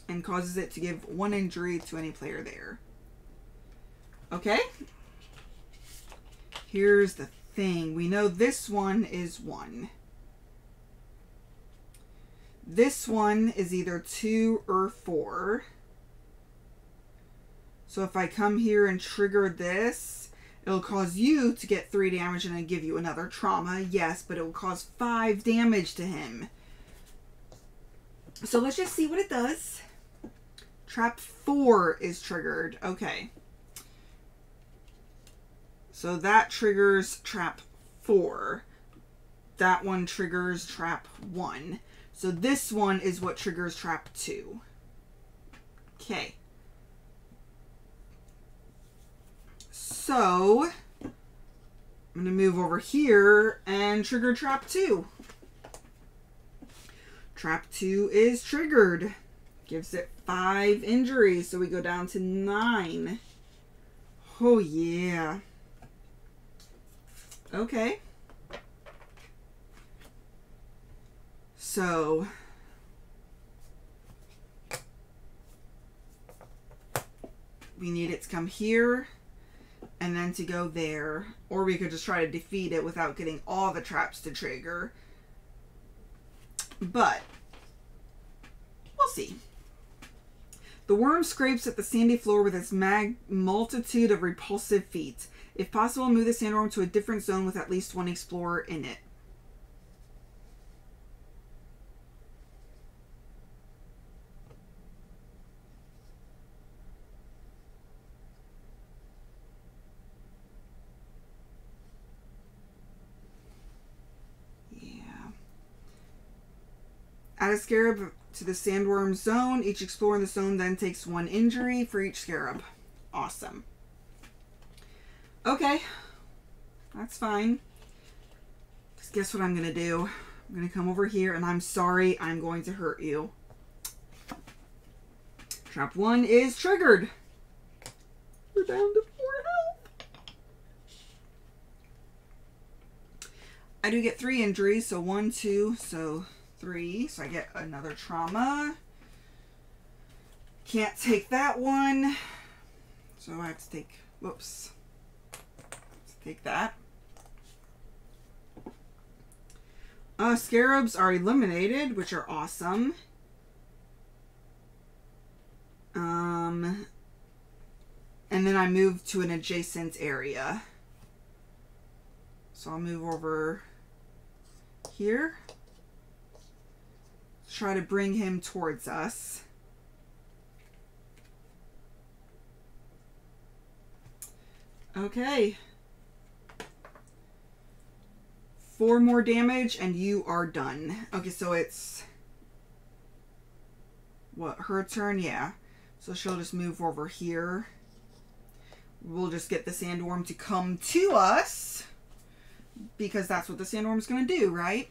and causes it to give 1 injury to any player there. Okay. Here's the thing. We know this one is 1. This one is either 2 or 4. So if I come here and trigger this, it'll cause you to get 3 damage and then give you another trauma. Yes, but it will cause 5 damage to him. So let's just see what it does. Trap 4 is triggered. Okay. So that triggers trap 4. That one triggers trap 1. So this one is what triggers trap 2. Okay. So I'm going to move over here and trigger trap 2. Trap 2 is triggered. Gives it 5 injuries. So we go down to 9. Oh, yeah. Okay. So we need it to come here and then to go there. Or we could just try to defeat it without getting all the traps to trigger. But we'll see. The worm scrapes at the sandy floor with its multitude of repulsive feet. If possible, move the sandworm to a different zone with at least one explorer in it. Add a scarab to the sandworm zone. Each explorer in the zone then takes 1 injury for each scarab. Awesome. Okay. That's fine. Just guess what I'm going to do? I'm going to come over here, and I'm sorry, I'm going to hurt you. Trap 1 is triggered. We're down to 4 health. I do get 3 injuries, so 1, 2, so 3, so I get another trauma. Can't take that one, so I have to take, whoops, let's take that. Scarabs are eliminated, which are awesome. And then I move to an adjacent area. So I'll move over here. Try to bring him towards us. Okay. 4 more damage and you are done. Okay, so it's what, her turn? Yeah. So she'll just move over here. We'll just get the sandworm to come to us because that's what the sandworm's going to do, right?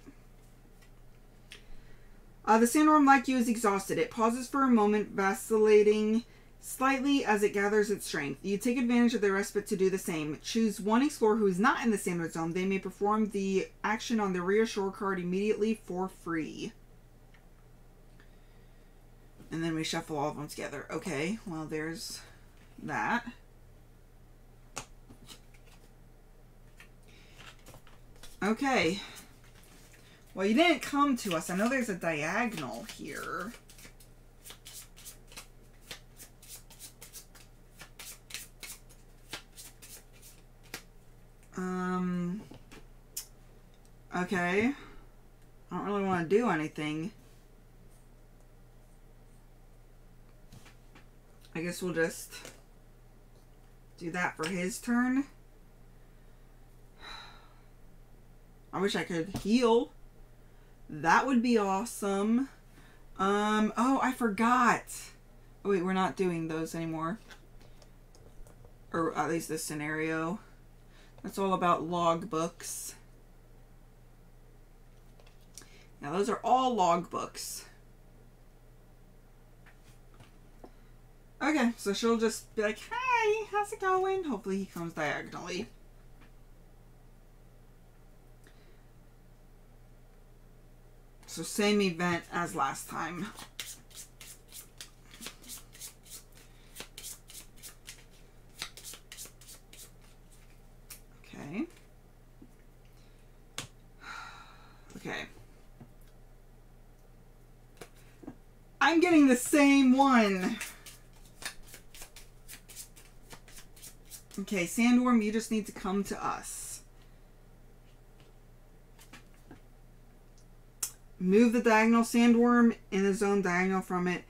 The sandworm, like you, is exhausted. It pauses for a moment, vacillating slightly as it gathers its strength. You take advantage of the respite to do the same. Choose 1 explorer who is not in the sandwich zone. They may perform the action on the reassure card immediately for free. And then we shuffle all of them together. Okay, well, there's that. Okay. Well, you didn't come to us. I know there's a diagonal here. Okay. I don't really want to do anything. I guess we'll just do that for his turn. I wish I could heal. That would be awesome. Oh, I forgot. Oh, wait, we're not doing those anymore. Or at least this scenario. That's all about log books. Now, those are all log books. Okay, so she'll just be like, "Hi, how's it going?" Hopefully he comes diagonally. So same event as last time. Okay. Okay. I'm getting the same one. Okay, Sandworm, you just need to come to us. Move the diagonal Sandworm in the zone diagonal from it,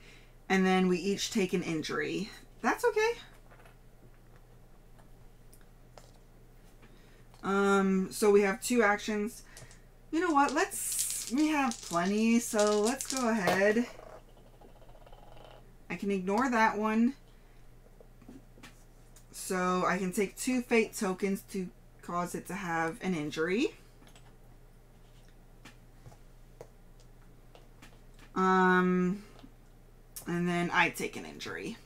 and then we each take an injury. That's okay. So we have 2 actions. You know what? We have plenty, so let's go ahead. I can ignore that one. So I can take 2 fate tokens to cause it to have an injury. And then I take an injury.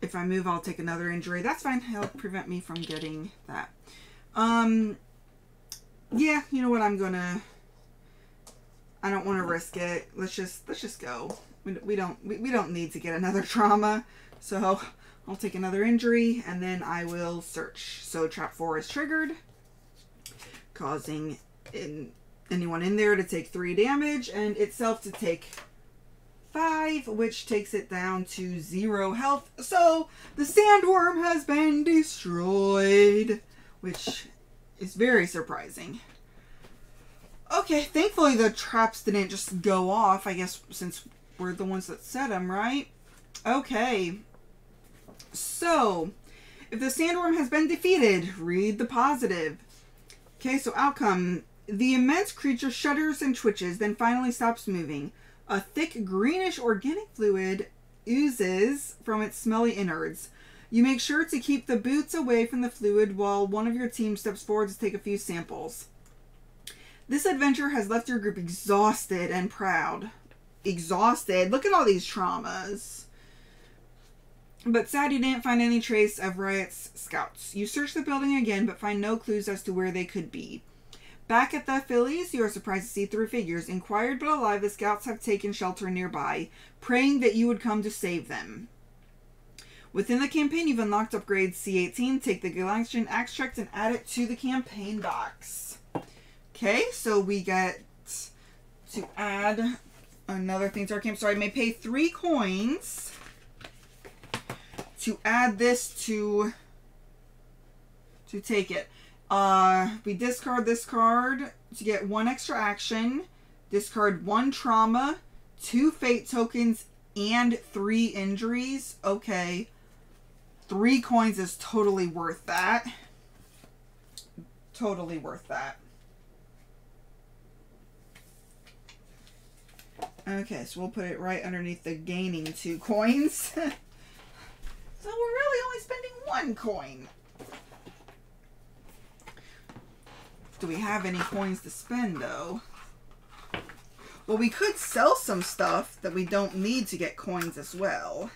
If I move, I'll take another injury. That's fine. It'll prevent me from getting that. Yeah, you know what? I'm I don't want to risk it. Let's just go. We don't need to get another trauma. So I'll take another injury and then I will search. So trap 4 is triggered, causing anyone in there to take 3 damage and itself to take 5, which takes it down to 0 health. So the sandworm has been destroyed, which is very surprising. Okay, thankfully the traps didn't just go off, I guess, since we're the ones that set them, right? Okay. So, if the sandworm has been defeated, read the positive. Okay, so outcome. The immense creature shudders and twitches, then finally stops moving. A thick greenish organic fluid oozes from its smelly innards. You make sure to keep the boots away from the fluid while one of your team steps forward to take a few samples. This adventure has left your group exhausted and proud. Exhausted? Look at all these traumas. But sad you didn't find any trace of Riot's scouts. You search the building again, but find no clues as to where they could be. Back at the Phillies, you are surprised to see 3 figures. Inquired but alive, the scouts have taken shelter nearby, praying that you would come to save them. Within the campaign, you've unlocked upgrade C18. Take the Galactian Extract and add it to the campaign box. Okay, so we get to add another thing to our camp. So I may pay 3 coins to add this to take it. We discard this card to get 1 extra action, discard 1 trauma, 2 fate tokens, and 3 injuries. Okay. 3 coins is totally worth that. Totally worth that. Okay, so we'll put it right underneath the gaining 2 coins. So we're really only spending 1 coin. Do we have any coins to spend, though? Well, we could sell some stuff that we don't need to get coins as well.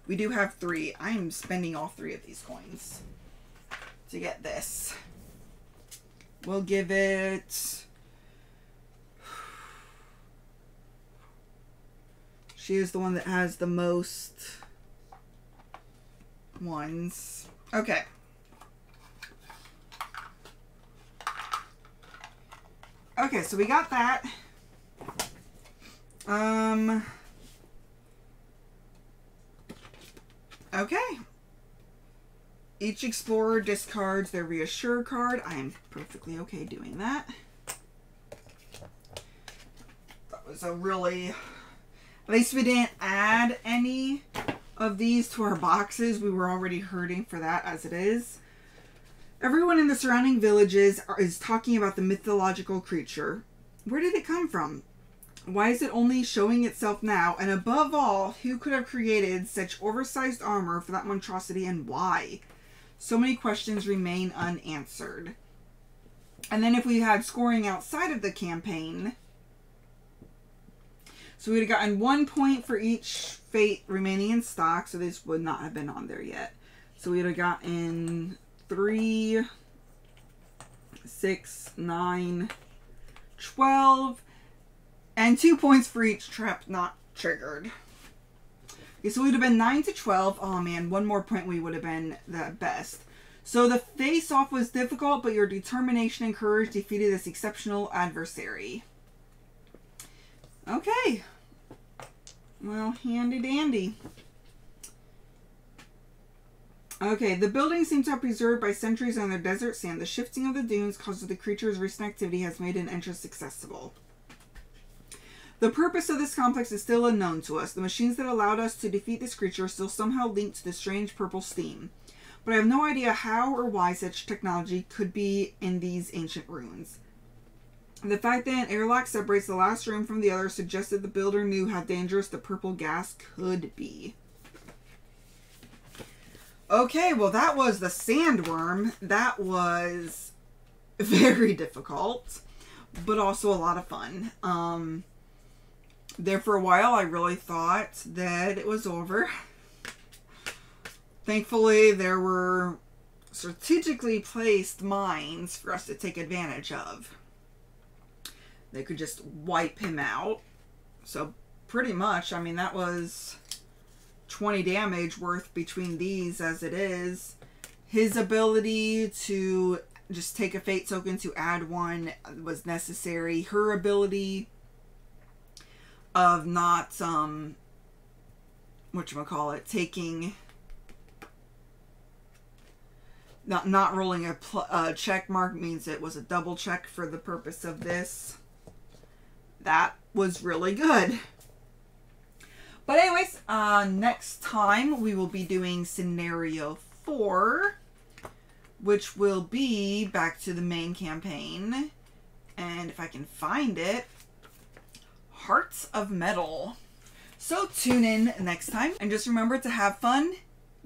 We do have 3. I'm spending all 3 of these coins to get this. We'll give it... She is the one that has the most ones. Okay. Okay, so we got that. Okay. Each explorer discards their reassure card. I am perfectly okay doing that. That was a really... At least we didn't add any of these to our boxes. We were already hurting for that as it is. Everyone in the surrounding villages is talking about the mythological creature. Where did it come from? Why is it only showing itself now? And above all, who could have created such oversized armor for that monstrosity and why? So many questions remain unanswered. And then if we had scoring outside of the campaign... So we would have gotten 1 point for each fate remaining in stock. So this would not have been on there yet. So we would have gotten 3, 6, 9, 12, and 2 points for each trap not triggered. Okay, so we would have been 9 to 12. Oh man, 1 more point we would have been the best. So the face-off was difficult, but your determination and courage defeated this exceptional adversary. Okay. Well, handy dandy. Okay, the buildings seem to have preserved by centuries on their desert sand. The shifting of the dunes causes the creature's recent activity has made an entrance accessible. The purpose of this complex is still unknown to us. The machines that allowed us to defeat this creature are still somehow linked to the strange purple steam. But I have no idea how or why such technology could be in these ancient ruins. The fact that an airlock separates the last room from the other suggested the builder knew how dangerous the purple gas could be. Okay, well that was the sandworm. That was very difficult, but also a lot of fun. There for a while I really thought that it was over. Thankfully there were strategically placed mines for us to take advantage of. they could just wipe him out. So pretty much, I mean, that was 20 damage worth between these as it is. His ability to just take a Fate token to add one was necessary. Her ability of not, whatchamacallit, taking, not rolling a check mark means it was a double check for the purpose of this. That was really good. But anyways, next time we will be doing scenario 4, which will be back to the main campaign. And if I can find it, Hearts of Metal. So tune in next time, and just remember to have fun,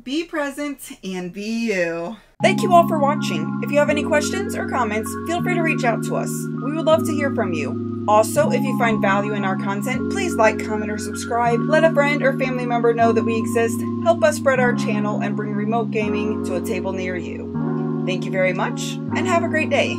be present, and be you. Thank you all for watching. If you have any questions or comments, feel free to reach out to us. We would love to hear from you. Also, if you find value in our content, please like, comment, or subscribe. Let a friend or family member know that we exist. Help us spread our channel and bring remote gaming to a table near you. Thank you very much, and have a great day.